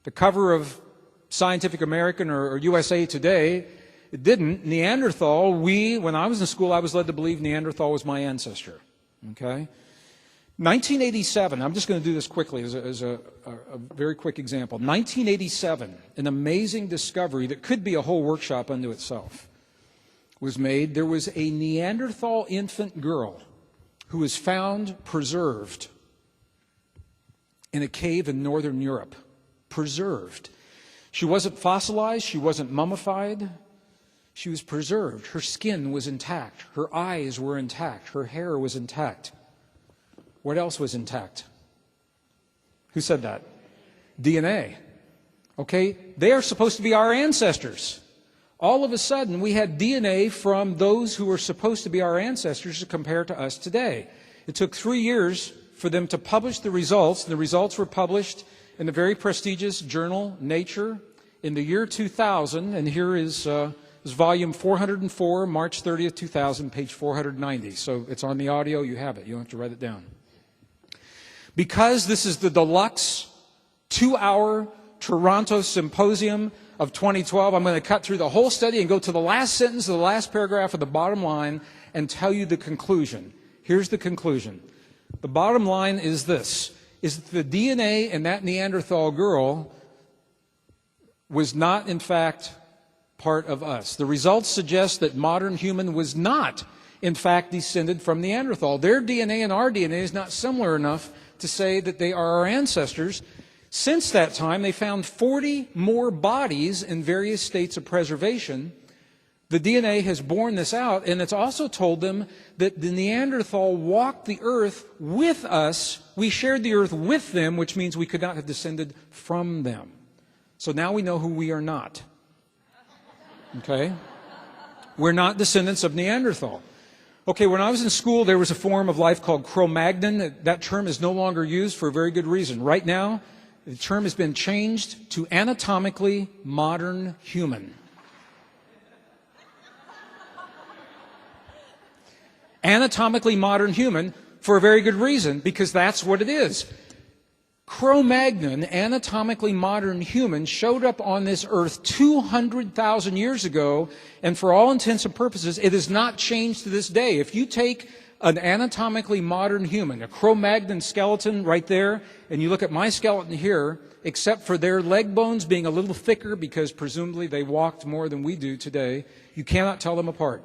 The cover of Scientific American or USA Today. It didn't. Neanderthal, when I was in school, I was led to believe Neanderthal was my ancestor. Okay? 1987, I'm just going to do this quickly as a very quick example. 1987, an amazing discovery that could be a whole workshop unto itself was made. There was a Neanderthal infant girl who was found preserved in a cave in northern Europe. Preserved. She wasn't fossilized. She wasn't mummified. She was preserved. Her skin was intact. Her eyes were intact. Her hair was intact. What else was intact? Who said that? DNA. Okay? They are supposed to be our ancestors. All of a sudden, we had DNA from those who were supposed to be our ancestors to compare to us today. It took 3 years for them to publish the results. The results were published in the very prestigious journal Nature in the year 2000. And here is volume 404, March 30th, 2000, page 490. So it's on the audio. You have it. You don't have to write it down. Because this is the deluxe 2-hour Toronto Symposium of 2012, I'm going to cut through the whole study and go to the last sentence of the last paragraph of the bottom line and tell you the conclusion. Here's the conclusion. The bottom line is this, is that the DNA in that Neanderthal girl was not, in fact, part of us. The results suggest that modern human was not, in fact, descended from Neanderthal. Their DNA and our DNA is not similar enough to say that they are our ancestors. Since that time, they found 40 more bodies in various states of preservation. The DNA has borne this out, and it's also told them that the Neanderthal walked the earth with us. We shared the earth with them, which means we could not have descended from them. So now we know who we are not. Okay? We're not descendants of Neanderthal. Okay, when I was in school, there was a form of life called Cro-Magnon. That term is no longer used for a very good reason. Right now, the term has been changed to anatomically modern human. Anatomically modern human for a very good reason, because that's what it is. Cro-Magnon, anatomically modern human, showed up on this earth 200,000 years ago, and for all intents and purposes, it has not changed to this day. If you take an anatomically modern human, a Cro-Magnon skeleton right there, and you look at my skeleton here, except for their leg bones being a little thicker because presumably they walked more than we do today, you cannot tell them apart.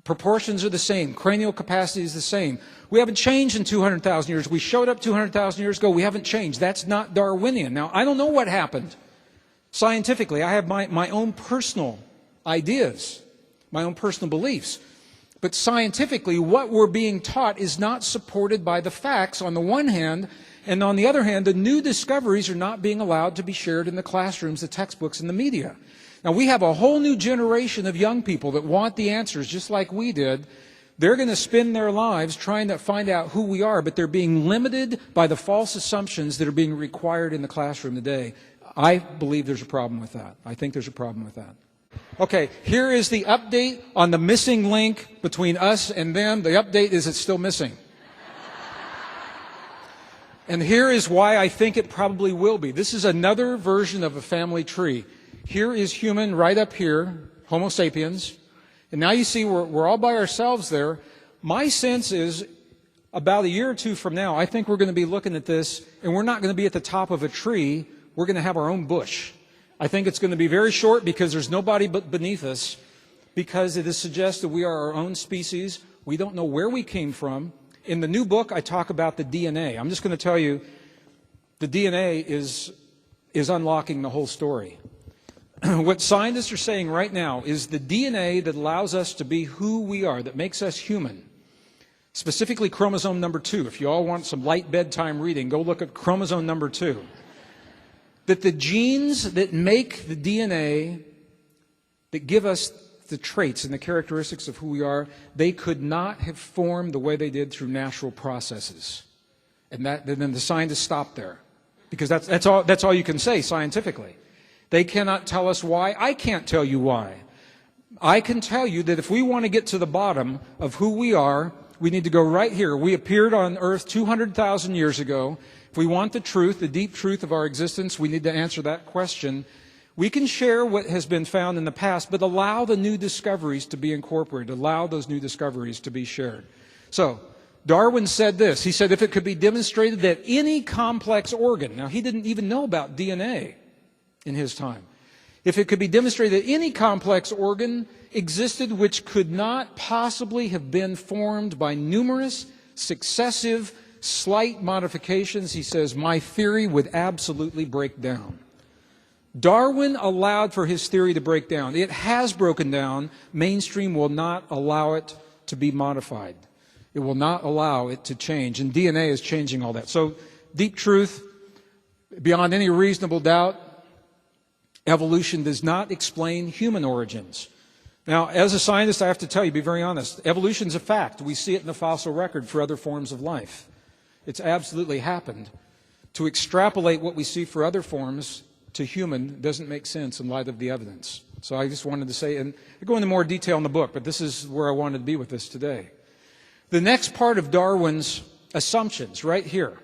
Proportions are the same. Cranial capacity is the same. We haven't changed in 200,000 years. We showed up 200,000 years ago. We haven't changed. That's not Darwinian. Now, I don't know what happened scientifically. I have my own personal ideas, my own personal beliefs. But scientifically, what we're being taught is not supported by the facts on the one hand, and on the other hand, the new discoveries are not being allowed to be shared in the classrooms, the textbooks, and the media. Now, we have a whole new generation of young people that want the answers just like we did. They're going to spend their lives trying to find out who we are, but they're being limited by the false assumptions that are being required in the classroom today. I believe there's a problem with that. I think there's a problem with that. Okay, here is the update on the missing link between us and them. The update is it's still missing. And here is why I think it probably will be. This is another version of a family tree. Here is human right up here, Homo sapiens. And now you see we're all by ourselves there. My sense is about a year or two from now, I think we're going to be looking at this, and we're not going to be at the top of a tree. We're going to have our own bush. I think it's going to be very short because there's nobody but beneath us, because it is suggested we are our own species. We don't know where we came from. In the new book, I talk about the DNA. I'm just going to tell you the DNA is unlocking the whole story. What scientists are saying right now is the DNA that allows us to be who we are, that makes us human, specifically chromosome number 2. If you all want some light bedtime reading, go look at chromosome number 2. That the genes that make the DNA, that give us the traits and the characteristics of who we are, they could not have formed the way they did through natural processes. And then the scientists stopped there, because that's all you can say scientifically. They cannot tell us why. I can't tell you why. I can tell you that if we want to get to the bottom of who we are, we need to go right here. We appeared on earth 200,000 years ago. If we want the truth, the deep truth of our existence, we need to answer that question. We can share what has been found in the past, but allow the new discoveries to be incorporated. Allow those new discoveries to be shared. So, Darwin said this. He said if it could be demonstrated that any complex organ, now he didn't even know about DNA in his time. If it could be demonstrated that any complex organ existed which could not possibly have been formed by numerous, successive, slight modifications, he says, my theory would absolutely break down. Darwin allowed for his theory to break down. It has broken down. Mainstream will not allow it to be modified. It will not allow it to change. And DNA is changing all that. So, deep truth, beyond any reasonable doubt, evolution does not explain human origins. Now, as a scientist, I have to tell you, be very honest, evolution is a fact. We see it in the fossil record for other forms of life. It's absolutely happened. To extrapolate what we see for other forms to human doesn't make sense in light of the evidence. So I just wanted to say, and I go into more detail in the book, but this is where I wanted to be with this today. The next part of Darwin's assumptions, right here.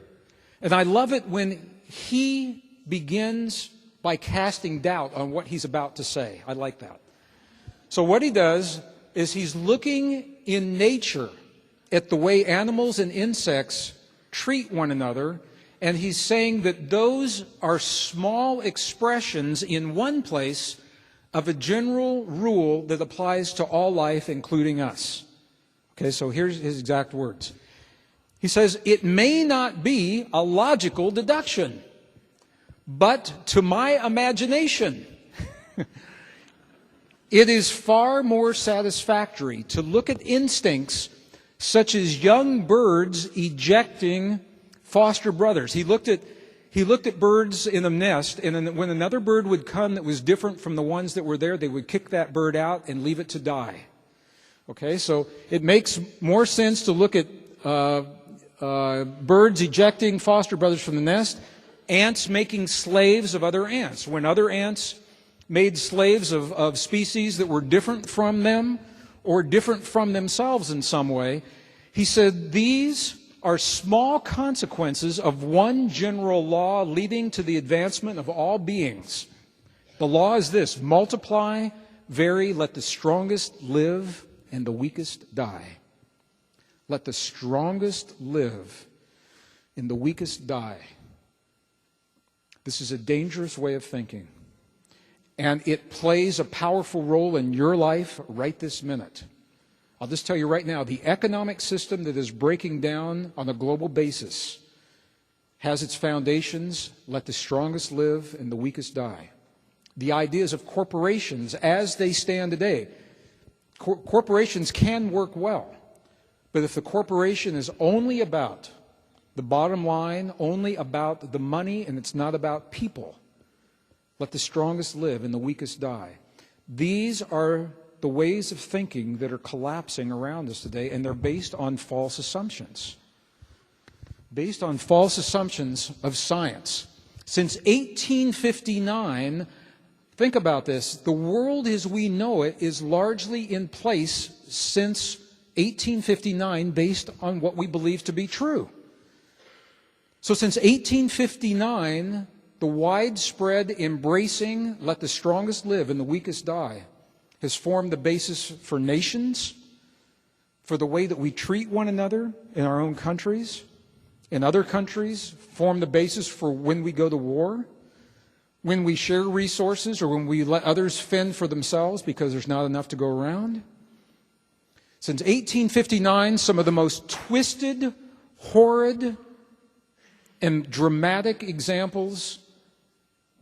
And I love it when he begins by casting doubt on what he's about to say. I like that. So what he does is he's looking in nature at the way animals and insects treat one another, and he's saying that those are small expressions in one place of a general rule that applies to all life, including us. Okay, so here's his exact words. He says, it may not be a logical deduction, but to my imagination, it is far more satisfactory to look at instincts such as young birds ejecting foster brothers. He looked at birds in a nest, and then when another bird would come that was different from the ones that were there, they would kick that bird out and leave it to die. Okay, so it makes more sense to look at birds ejecting foster brothers from the nest, ants making slaves of other ants. When other ants made slaves of species that were different from them or different from themselves in some way, he said these are small consequences of one general law leading to the advancement of all beings. The law is this: multiply, vary, let the strongest live and the weakest die. Let the strongest live and the weakest die. This is a dangerous way of thinking. And it plays a powerful role in your life right this minute. I'll just tell you right now, the economic system that is breaking down on a global basis has its foundations, let the strongest live and the weakest die. The ideas of corporations as they stand today. Corporations can work well, but if the corporation is only about the bottom line, only about the money, and it's not about people, let the strongest live and the weakest die. These are the ways of thinking that are collapsing around us today, and they're based on false assumptions. Based on false assumptions of science. Since 1859, think about this, the world as we know it is largely in place since 1859 based on what we believe to be true. So since 1859, the widespread embracing, let the strongest live and the weakest die, has formed the basis for nations, for the way that we treat one another in our own countries, in other countries, form the basis for when we go to war, when we share resources, or when we let others fend for themselves because there's not enough to go around. Since 1859, some of the most twisted, horrid, and dramatic examples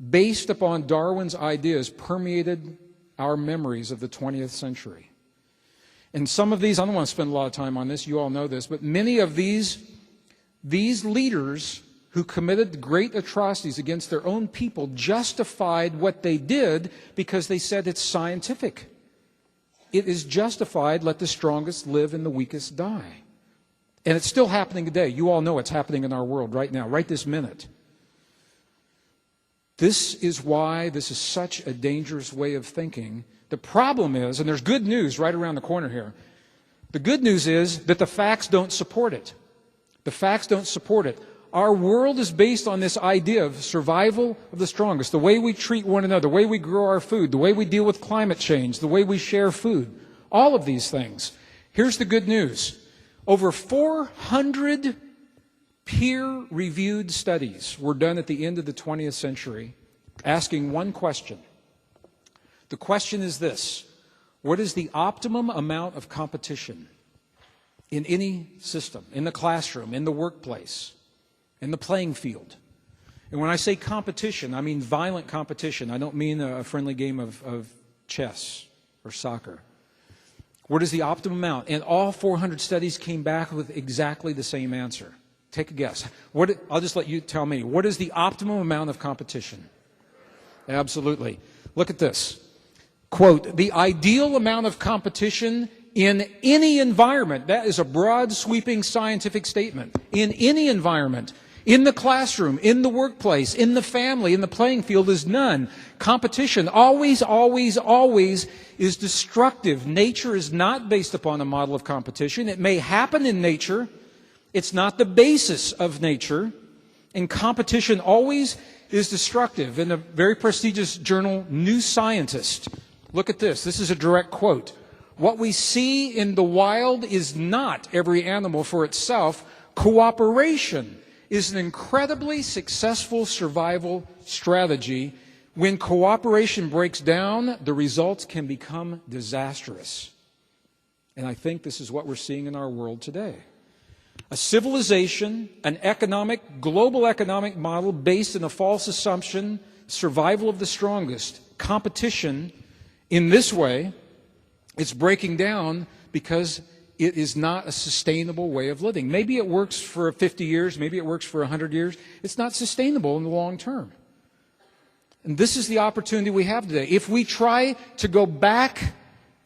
based upon Darwin's ideas permeated our memories of the 20th century. And some of these, I don't want to spend a lot of time on this, you all know this, but many of these leaders who committed great atrocities against their own people justified what they did because they said it's scientific. It is justified, let the strongest live and the weakest die. And it's still happening today. You all know it's happening in our world right now, right this minute. This is why this is such a dangerous way of thinking. The problem is, and there's good news right around the corner here, the good news is that the facts don't support it. The facts don't support it. Our world is based on this idea of survival of the strongest, the way we treat one another, the way we grow our food, the way we deal with climate change, the way we share food, all of these things. Here's the good news. Over 400 peer-reviewed studies were done at the end of the 20th century asking one question. The question is this: what is the optimum amount of competition in any system, in the classroom, in the workplace, in the playing field? And when I say competition, I mean violent competition. I don't mean a friendly game of chess or soccer. What is the optimum amount? And all 400 studies came back with exactly the same answer. Take a guess. I'll just let you tell me. What is the optimum amount of competition? Absolutely. Look at this. Quote, the ideal amount of competition in any environment, that is a broad, sweeping scientific statement, in any environment, in the classroom, in the workplace, in the family, in the playing field, is none. Competition always, always, always is destructive. Nature is not based upon a model of competition. It may happen in nature. It's not the basis of nature. And competition always is destructive. In a very prestigious journal, New Scientist, look at this. This is a direct quote. What we see in the wild is not every animal for itself. Cooperation is an incredibly successful survival strategy. When cooperation breaks down, the results can become disastrous. And I think this is what we're seeing in our world today. A civilization, an global economic model based on a false assumption, survival of the strongest, competition in this way, it's breaking down because it is not a sustainable way of living. Maybe it works for 50 years, maybe it works for 100 years. It's not sustainable in the long term. And this is the opportunity we have today. If we try to go back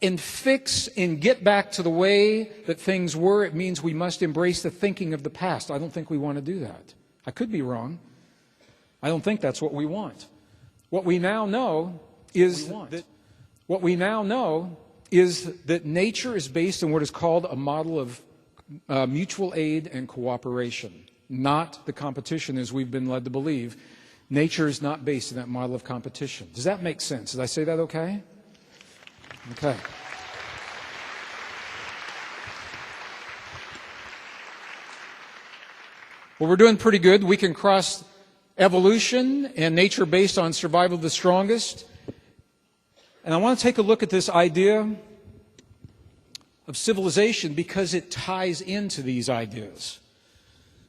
and fix and get back to the way that things were, it means we must embrace the thinking of the past. I don't think we want to do that. I could be wrong. I don't think that's what we want. What we now know is that nature is based on what is called a model of mutual aid and cooperation, not the competition as we've been led to believe. Nature is not based on that model of competition. Does that make sense? Did I say that okay? Okay. Well, we're doing pretty good. We can cross evolution and nature based on survival of the strongest. And I want to take a look at this idea of civilization because it ties into these ideas.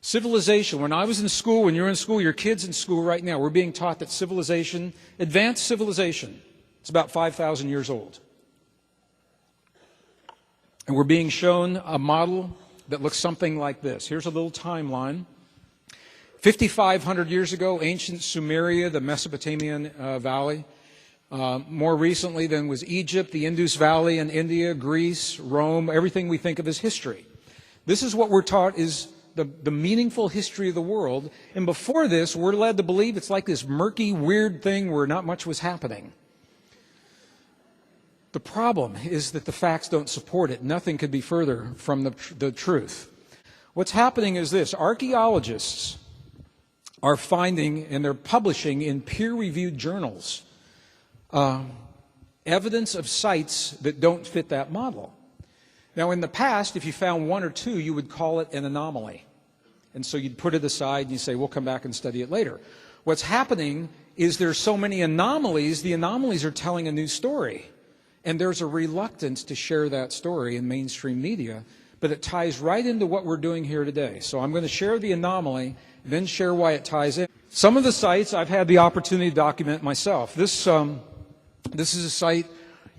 Civilization, when I was in school, when you're in school, your kids in school right now, we're being taught that civilization, advanced civilization, it's about 5,000 years old. And we're being shown a model that looks something like this. Here's a little timeline. 5,500 years ago, ancient Sumeria, the Mesopotamian valley. More recently then was Egypt, the Indus Valley in India, Greece, Rome, everything we think of as history. This is what we're taught is the meaningful history of the world. And before this, we're led to believe it's like this murky, weird thing where not much was happening. The problem is that the facts don't support it. Nothing could be further from the truth. What's happening is this. Archaeologists are finding, and they're publishing in peer-reviewed journals, evidence of sites that don't fit that model. Now, in the past, if you found one or two, you would call it an anomaly. And so you'd put it aside and you say, we'll come back and study it later. What's happening is there's so many anomalies, the anomalies are telling a new story. And there's a reluctance to share that story in mainstream media, but it ties right into what we're doing here today. So I'm going to share the anomaly, then share why it ties in. Some of the sites I've had the opportunity to document myself. This is a site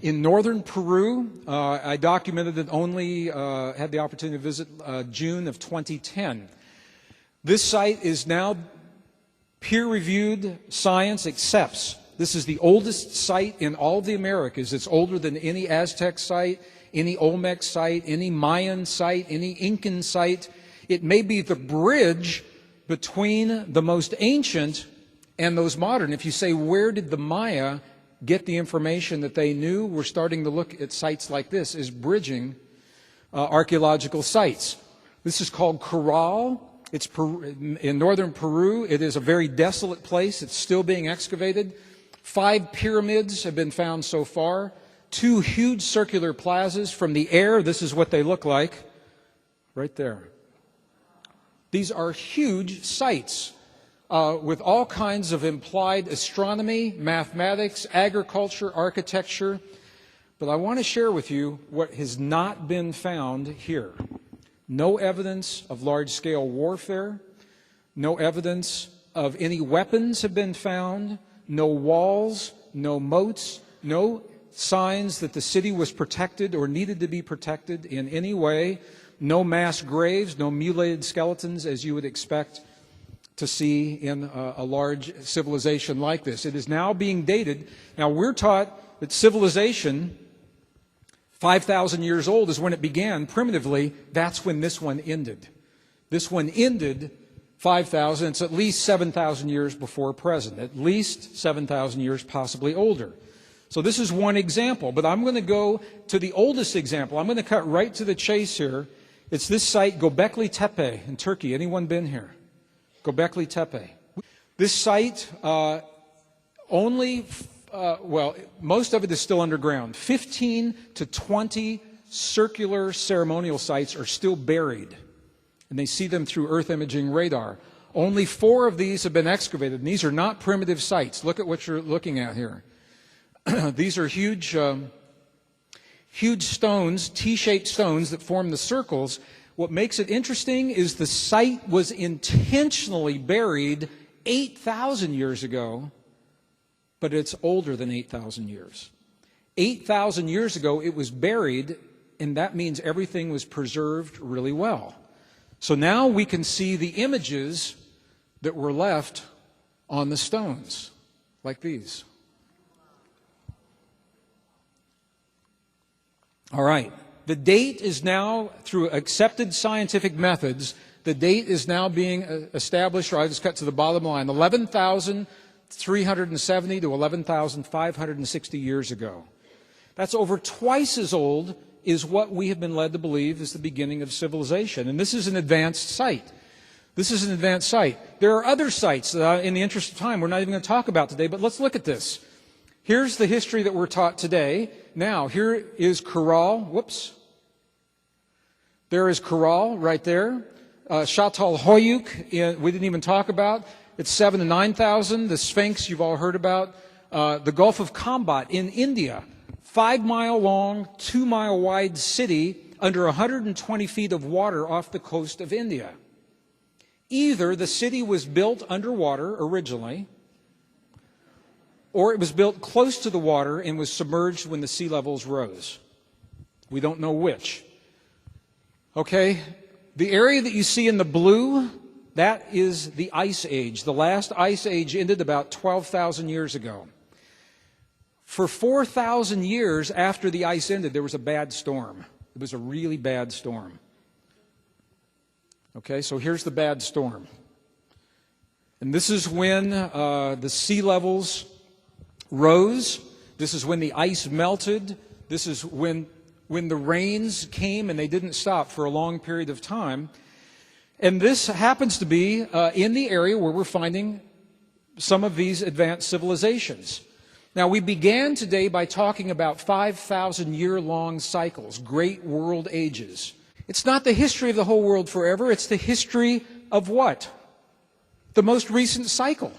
in northern Peru. I documented it only, had the opportunity to visit June of 2010. This site is now peer-reviewed. Science accepts. This is the oldest site in all of the Americas. It's older than any Aztec site, any Olmec site, any Mayan site, any Incan site. It may be the bridge between the most ancient and those modern. If you say, where did the Maya get the information that they knew? We're starting to look at sites like this as bridging archaeological sites. This is called Corral. It's in northern Peru. It is a very desolate place. It's still being excavated. 5 pyramids have been found so far. 2 huge circular plazas. From the air, this is what they look like. Right there. These are huge sites with all kinds of implied astronomy, mathematics, agriculture, architecture. But I want to share with you what has not been found here. No evidence of large-scale warfare. No evidence of any weapons have been found. No walls, no moats, no signs that the city was protected or needed to be protected in any way. No mass graves, no mutilated skeletons as you would expect to see in a large civilization like this. It is now being dated. Now, we're taught that civilization, 5,000 years old is when it began. Primitively, that's when this one ended. This one ended 5,000. It's at least 7,000 years before present. At least 7,000 years, possibly older. So this is one example. But I'm going to go to the oldest example. I'm going to cut right to the chase here. It's this site, Gobekli Tepe in Turkey. Anyone been here? Gobekli Tepe. This site most of it is still underground. 15 to 20 circular ceremonial sites are still buried. And they see them through Earth imaging radar. Only 4 of these have been excavated, and these are not primitive sites. Look at what you're looking at here. These are huge stones, T-shaped stones that form the circles. What makes it interesting is the site was intentionally buried 8,000 years ago, but it's older than 8,000 years. 8,000 years ago, it was buried, and that means everything was preserved really well. So now we can see the images that were left on the stones, like these. All right. The date is now, through accepted scientific methods, the date is now being established, or I just cut to the bottom line, 11,370 to 11,560 years ago. That's over twice as old as what we have been led to believe is the beginning of civilization. And this is an advanced site. This is an advanced site. There are other sites that, in the interest of time, we're not even going to talk about today, but let's look at this. Here's the history that we're taught today. Now, here is Corral. Whoops. There is Corral right there. Çatalhöyük, we didn't even talk about. It's 7,000 to 9,000. The Sphinx, you've all heard about. The Gulf of Khambhat in India. 5-mile long, 2-mile wide city under 120 feet of water off the coast of India. Either the city was built underwater originally, or it was built close to the water and was submerged when the sea levels rose. We don't know which. Okay, the area that you see in the blue, that is the Ice Age. The last Ice Age ended about 12,000 years ago. For 4,000 years after the ice ended, there was a bad storm. It was a really bad storm. Okay, so here's the bad storm. And this is when the sea levels rose. This is when the ice melted. This is when the rains came and they didn't stop for a long period of time. And this happens to be in the area where we're finding some of these advanced civilizations. Now, we began today by talking about 5,000-year-long cycles, great world ages. It's not the history of the whole world forever. It's the history of what? The most recent cycle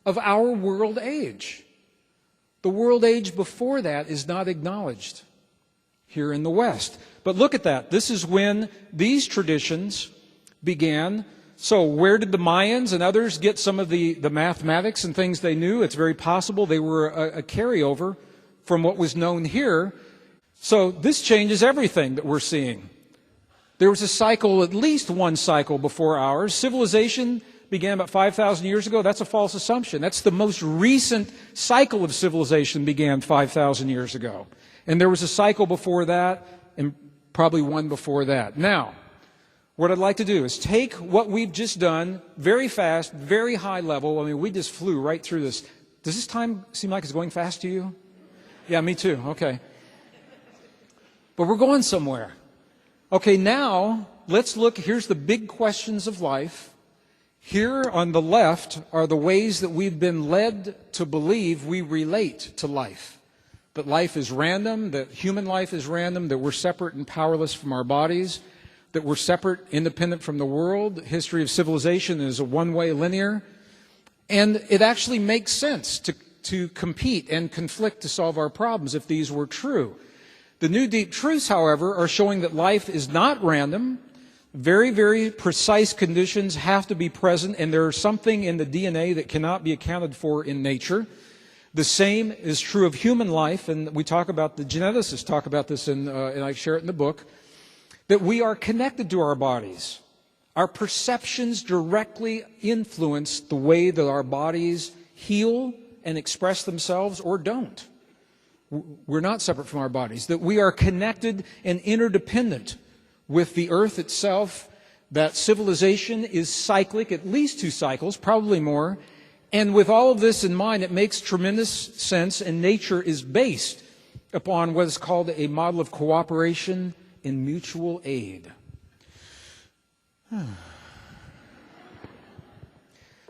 of our world age. The world age before that is not acknowledged here in the West. But look at that. This is when these traditions began. So where did the Mayans and others get some of the mathematics and things they knew? It's very possible they were a carryover from what was known here. So this changes everything that we're seeing. There was a cycle, at least one cycle before ours. Civilization began about 5,000 years ago. That's a false assumption. That's the most recent cycle of civilization began 5,000 years ago. And there was a cycle before that and probably one before that. Now, what I'd like to do is take what we've just done very fast, very high level. I mean, we just flew right through this. Does this time seem like it's going fast to you? Yeah, me too. Okay. But we're going somewhere. Okay, now let's look. Here's the big questions of life. Here on the left are the ways that we've been led to believe we relate to life. That life is random, that human life is random, that we're separate and powerless from our bodies, that we're separate, independent from the world. The history of civilization is a one-way linear. And it actually makes sense to compete and conflict to solve our problems if these were true. The new deep truths, however, are showing that life is not random. Very, very precise conditions have to be present, and there is something in the DNA that cannot be accounted for in nature. The same is true of human life, and we talk about, the geneticists talk about this, and I share it in the book, that we are connected to our bodies. Our perceptions directly influence the way that our bodies heal and express themselves or don't. We're not separate from our bodies, that we are connected and interdependent with the earth itself, that civilization is cyclic, at least 2 cycles, probably more. And with all of this in mind, it makes tremendous sense, and nature is based upon what is called a model of cooperation and mutual aid.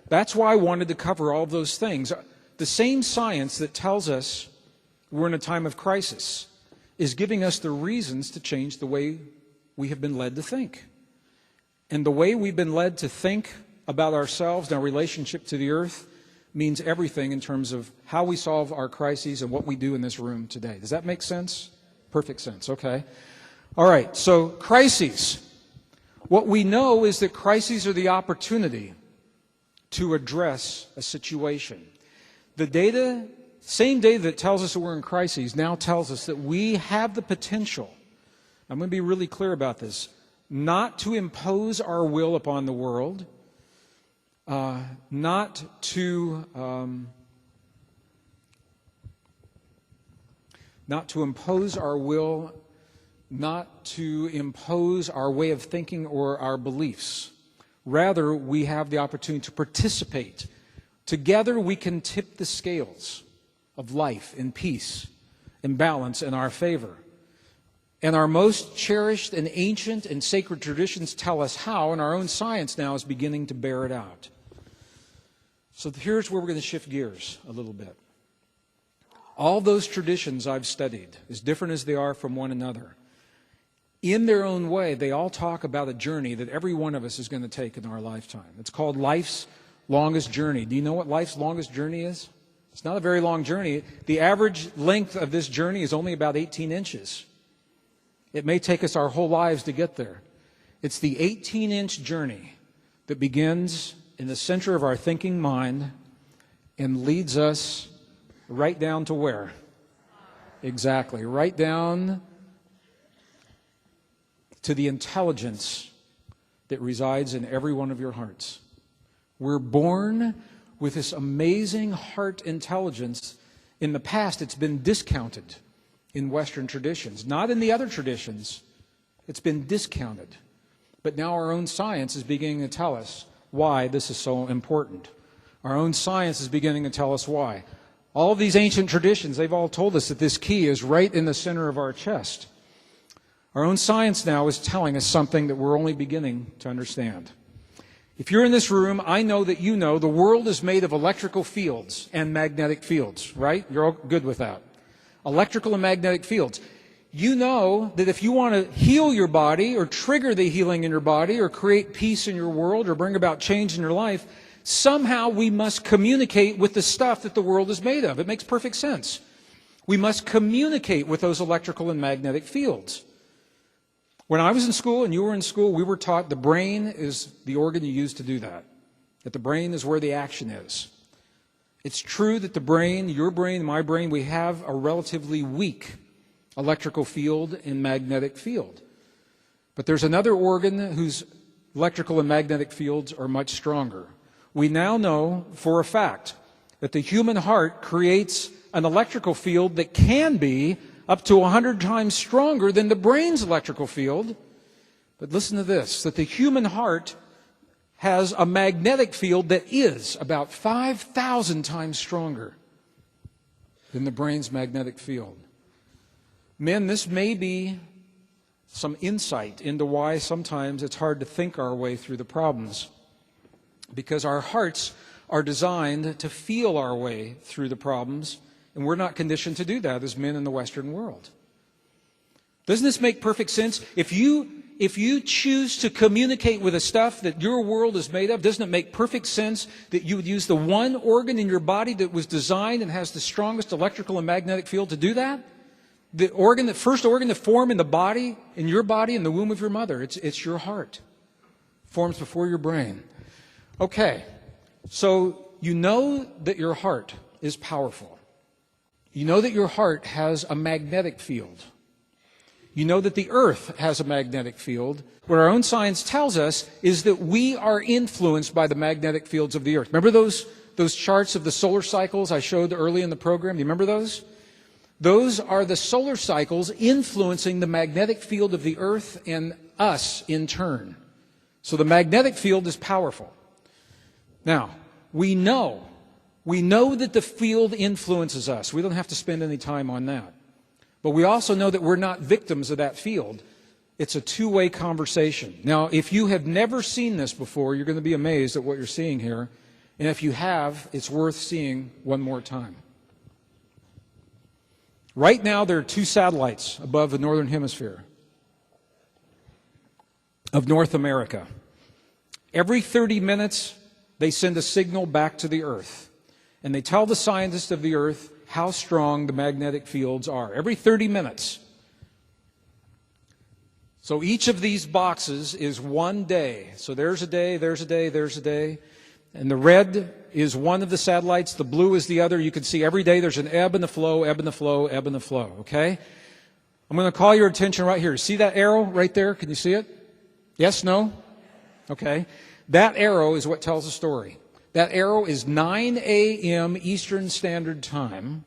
That's why I wanted to cover all of those things. The same science that tells us we're in a time of crisis is giving us the reasons to change the way we have been led to think. And the way we've been led to think about ourselves and our relationship to the earth means everything in terms of how we solve our crises and what we do in this room today. Does that make sense? Perfect sense, okay. All right, so crises. What we know is that crises are the opportunity to address a situation. The data, same data that tells us that we're in crises, now tells us that we have the potential, I'm going to be really clear about this, not to impose our will upon the world, not to impose our will, not to impose our way of thinking or our beliefs. Rather, we have the opportunity to participate. Together, we can tip the scales of life in peace and balance in our favor. And our most cherished and ancient and sacred traditions tell us how, and our own science now is beginning to bear it out. So here's where we're going to shift gears a little bit. All those traditions I've studied, as different as they are from one another, in their own way, they all talk about a journey that every one of us is going to take in our lifetime. It's called life's longest journey. Do you know what life's longest journey is? It's not a very long journey. The average length of this journey is only about 18 inches. It may take us our whole lives to get there. It's the 18-inch journey that begins in the center of our thinking mind and leads us right down to where? Exactly, right down to the intelligence that resides in every one of your hearts. We're born with this amazing heart intelligence. In the past, it's been discounted in Western traditions, not in the other traditions. It's been discounted. But now our own science is beginning to tell us why this is so important. Our own science is beginning to tell us why. All of these ancient traditions, they've all told us that this key is right in the center of our chest. Our own science now is telling us something that we're only beginning to understand. If you're in this room, I know that you know the world is made of electrical fields and magnetic fields, right? You're all good with that. Electrical and magnetic fields. You know that if you want to heal your body or trigger the healing in your body or create peace in your world or bring about change in your life, somehow we must communicate with the stuff that the world is made of. It makes perfect sense. We must communicate with those electrical and magnetic fields. When I was in school and you were in school, we were taught the brain is the organ you use to do that. That the brain is where the action is. It's true that the brain, your brain, my brain, we have a relatively weak electrical field and magnetic field. But there's another organ whose electrical and magnetic fields are much stronger. We now know for a fact that the human heart creates an electrical field that can be up to 100 times stronger than the brain's electrical field. But listen to this, that the human heart has a magnetic field that is about 5,000 times stronger than the brain's magnetic field. Men, this may be some insight into why sometimes it's hard to think our way through the problems. Because our hearts are designed to feel our way through the problems, and we're not conditioned to do that as men in the Western world. Doesn't this make perfect sense? If you choose to communicate with the stuff that your world is made of, doesn't it make perfect sense that you would use the one organ in your body that was designed and has the strongest electrical and magnetic field to do that? The first organ to form in the body, in your body, in the womb of your mother, it's your heart. Forms before your brain. Okay, so you know that your heart is powerful. You know that your heart has a magnetic field. You know that the earth has a magnetic field. What our own science tells us is that we are influenced by the magnetic fields of the earth. Remember those charts of the solar cycles I showed early in the program? Do you remember those? Those are the solar cycles influencing the magnetic field of the earth and us in turn. So the magnetic field is powerful. Now, we know that the field influences us. We don't have to spend any time on that. But we also know that we're not victims of that field. It's a two-way conversation. Now, if you have never seen this before, you're going to be amazed at what you're seeing here. And if you have, it's worth seeing one more time. Right now, there are 2 satellites above the northern hemisphere of North America. Every 30 minutes, they send a signal back to the earth. And they tell the scientists of the earth how strong the magnetic fields are. Every 30 minutes. So each of these boxes is one day. So there's a day, there's a day, there's a day. And the red is one of the satellites, the blue is the other. You can see every day there's an ebb and a flow, ebb and a flow, ebb and a flow, okay? I'm going to call your attention right here. See that arrow right there? Can you see it? Yes, no? Okay. That arrow is what tells the story. That arrow is 9 a.m. Eastern Standard Time.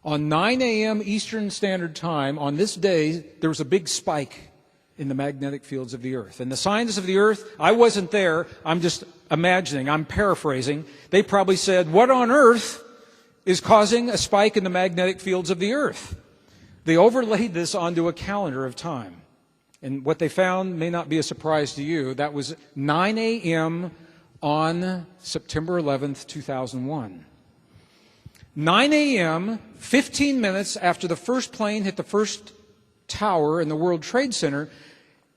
On 9 a.m. Eastern Standard Time, on this day, there was a big spike in the magnetic fields of the earth. And the scientists of the earth, I wasn't there, I'm just imagining, I'm paraphrasing, they probably said, what on earth is causing a spike in the magnetic fields of the earth? They overlaid this onto a calendar of time. And what they found may not be a surprise to you. That was 9 a.m. on September 11th, 2001. 9 a.m., 15 minutes after the first plane hit the first tower in the World Trade Center,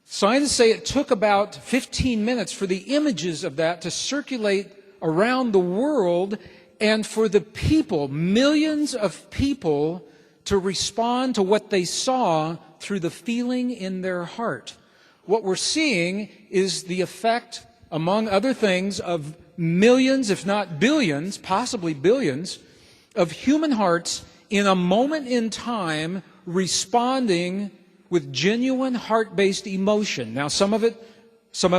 scientists say it took about 15 minutes for the images of that to circulate around the world and for the people, millions of people, to respond to what they saw through the feeling in their heart. What we're seeing is the effect, among other things, of millions, if not billions, possibly billions, of human hearts in a moment in time responding with genuine heart-based emotion. Now, some of it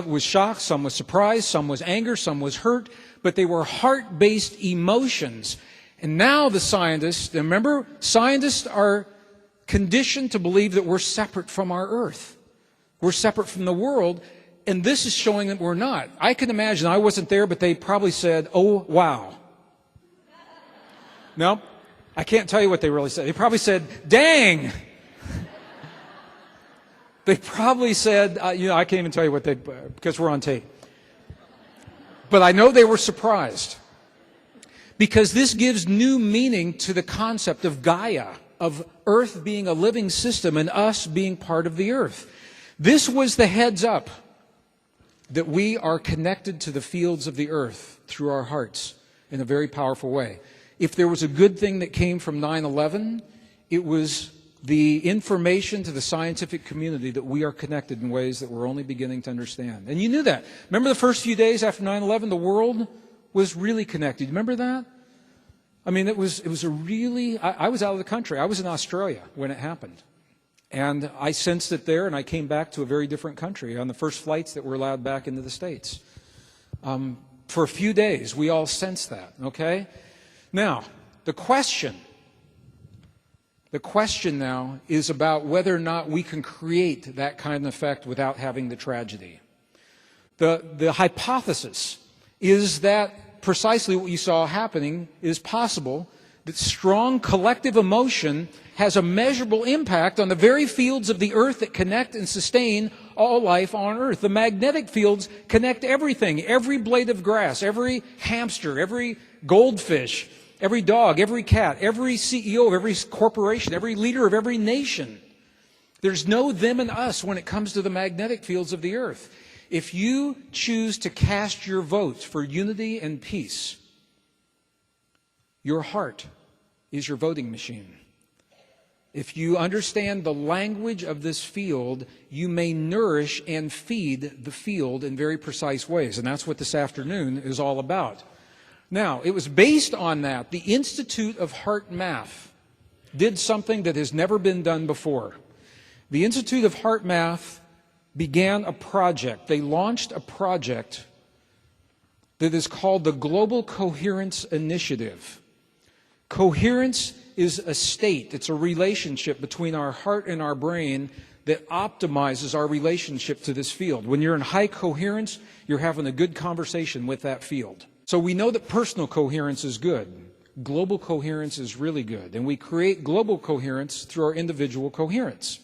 was shock, some was surprise, some was anger, some was hurt, but they were heart-based emotions. And now the scientists, remember, scientists are conditioned to believe that we're separate from our earth. We're separate from the world, and this is showing that we're not. I can imagine, I wasn't there, but they probably said, "Oh, wow." No, I can't tell you what they really said. They probably said, "Dang." They probably said, I can't even tell you what because we're on tape. But I know they were surprised. Because this gives new meaning to the concept of Gaia, of Earth being a living system and us being part of the Earth. This was the heads up that we are connected to the fields of the Earth through our hearts in a very powerful way. If there was a good thing that came from 9/11, it was the information to the scientific community that we are connected in ways that we're only beginning to understand. And you knew that. Remember the first few days after 9/11, the world was really connected. Remember that? I mean, it was a really, I was out of the country. I was in Australia when it happened. And I sensed it there, and I came back to a very different country on the first flights that were allowed back into the States. For a few days, we all sensed that, okay? Now, the question now is about whether or not we can create that kind of effect without having the tragedy. The hypothesis is that precisely what you saw happening is possible, that strong collective emotion has a measurable impact on the very fields of the earth that connect and sustain all life on earth. The magnetic fields connect everything, every blade of grass, every hamster, every goldfish, every dog, every cat, every CEO of every corporation, every leader of every nation. There's no them and us when it comes to the magnetic fields of the earth. If you choose to cast your vote for unity and peace, your heart is your voting machine. If you understand the language of this field, you may nourish and feed the field in very precise ways. And that's what this afternoon is all about. Now, it was based on that. The Institute of Heart Math did something that has never been done before. The Institute of Heart Math began a project. They launched a project that is called the Global Coherence Initiative. Coherence is a state. It's a relationship between our heart and our brain that optimizes our relationship to this field. When you're in high coherence, you're having a good conversation with that field. So we know that personal coherence is good. Global coherence is really good. And we create global coherence through our individual coherence.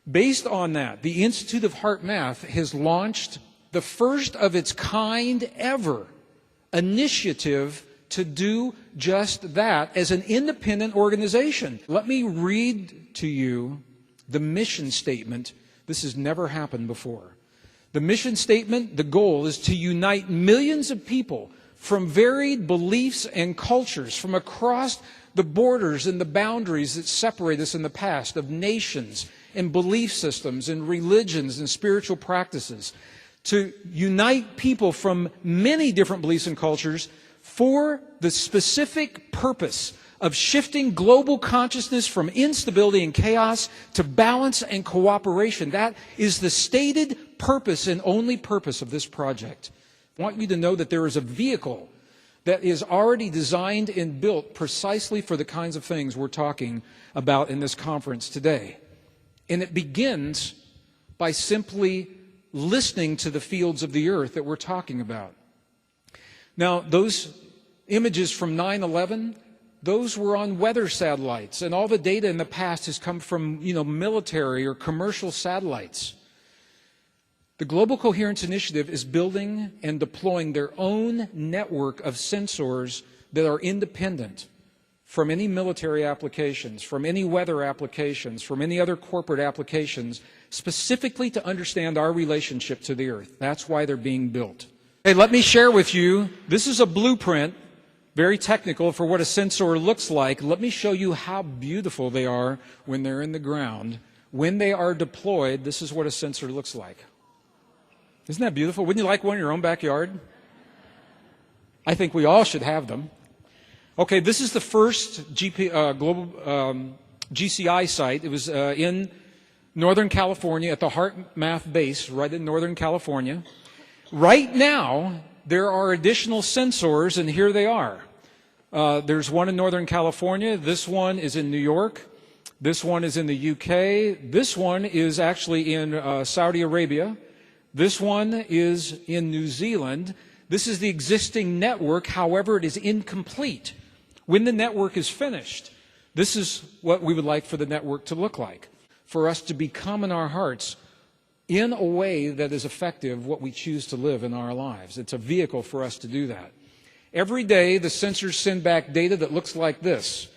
Based on that, the Institute of Heart Math has launched the first of its kind ever initiative to do just that as an independent organization. Let me read to you the mission statement. This has never happened before. The mission statement, the goal is to unite millions of people from varied beliefs and cultures from across the borders and the boundaries that separate us in the past of nations and belief systems and religions and spiritual practices, to unite people from many different beliefs and cultures for the specific purpose of shifting global consciousness from instability and chaos to balance and cooperation. That is the stated purpose and only purpose of this project. I want you to know that there is a vehicle that is already designed and built precisely for the kinds of things we're talking about in this conference today. And it begins by simply listening to the fields of the earth that we're talking about. Now, those images from 9/11, those were on weather satellites, and all the data in the past has come from, military or commercial satellites. The Global Coherence Initiative is building and deploying their own network of sensors that are independent from any military applications, from any weather applications, from any other corporate applications, specifically to understand our relationship to the earth. That's why they're being built. Hey, let me share with you, this is a blueprint, very technical, for what a sensor looks like. Let me show you how beautiful they are when they're in the ground. When they are deployed, this is what a sensor looks like. Isn't that beautiful? Wouldn't you like one in your own backyard? I think we all should have them. Okay, this is the first global GCI site. It was in Northern California, at the HeartMath base, right in Northern California. Right now, there are additional sensors, and here they are. There's one in Northern California. This one is in New York. This one is in the UK. This one is actually in Saudi Arabia. This one is in New Zealand. This is the existing network. However, it is incomplete. When the network is finished, this is what we would like for the network to look like, for us to become in our hearts, in a way that is effective, what we choose to live in our lives. It's a vehicle for us to do that. Every day, the sensors send back data that looks like this.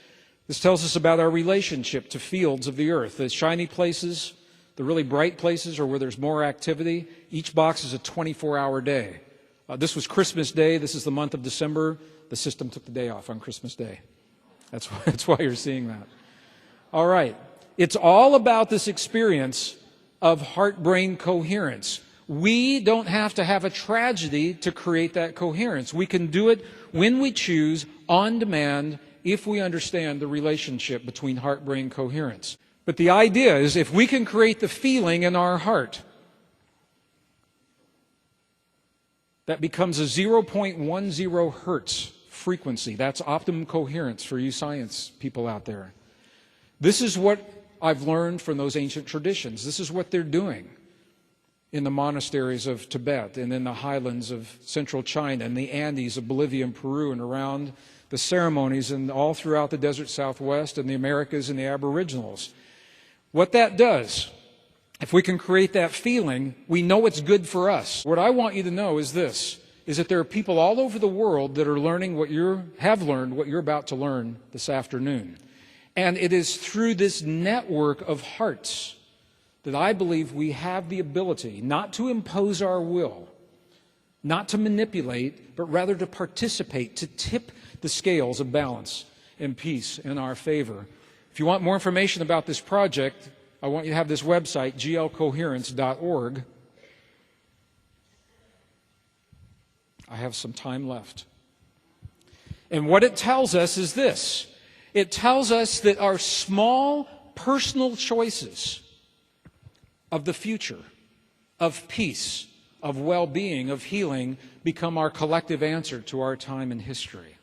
This tells us about our relationship to fields of the earth. The shiny places, the really bright places, are where there's more activity. Each box is a 24-hour day. This was Christmas Day. This is the month of December. The system took the day off on Christmas Day. That's why you're seeing that. All right. It's all about this experience of heart-brain coherence. We don't have to have a tragedy to create that coherence. We can do it when we choose, on demand, if we understand the relationship between heart-brain coherence. But the idea is, if we can create the feeling in our heart that becomes a 0.10 hertz frequency, that's optimum coherence for you science people out there. This is what I've learned from those ancient traditions. This is what they're doing in the monasteries of Tibet and in the highlands of central China and the Andes of Bolivia and Peru and around the ceremonies and all throughout the desert Southwest and the Americas and the Aboriginals. What that does, if we can create that feeling, we know it's good for us. What I want you to know is this, is that there are people all over the world that are learning have learned what you're about to learn this afternoon. And it is through this network of hearts that I believe we have the ability not to impose our will, not to manipulate, but rather to participate, to tip the scales of balance and peace in our favor. If you want more information about this project, I want you to have this website, glcoherence.org. I have some time left. And what it tells us is this. It tells us that our small personal choices of the future, of peace, of well-being, of healing, become our collective answer to our time in history.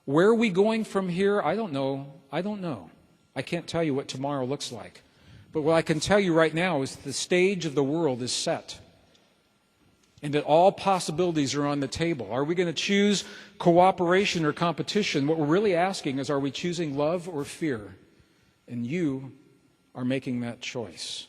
Where are we going from here? I don't know. I can't tell you what tomorrow looks like. But what I can tell you right now is that the stage of the world is set, and that all possibilities are on the table. Are we going to choose cooperation or competition? What we're really asking is, are we choosing love or fear? And you are making that choice.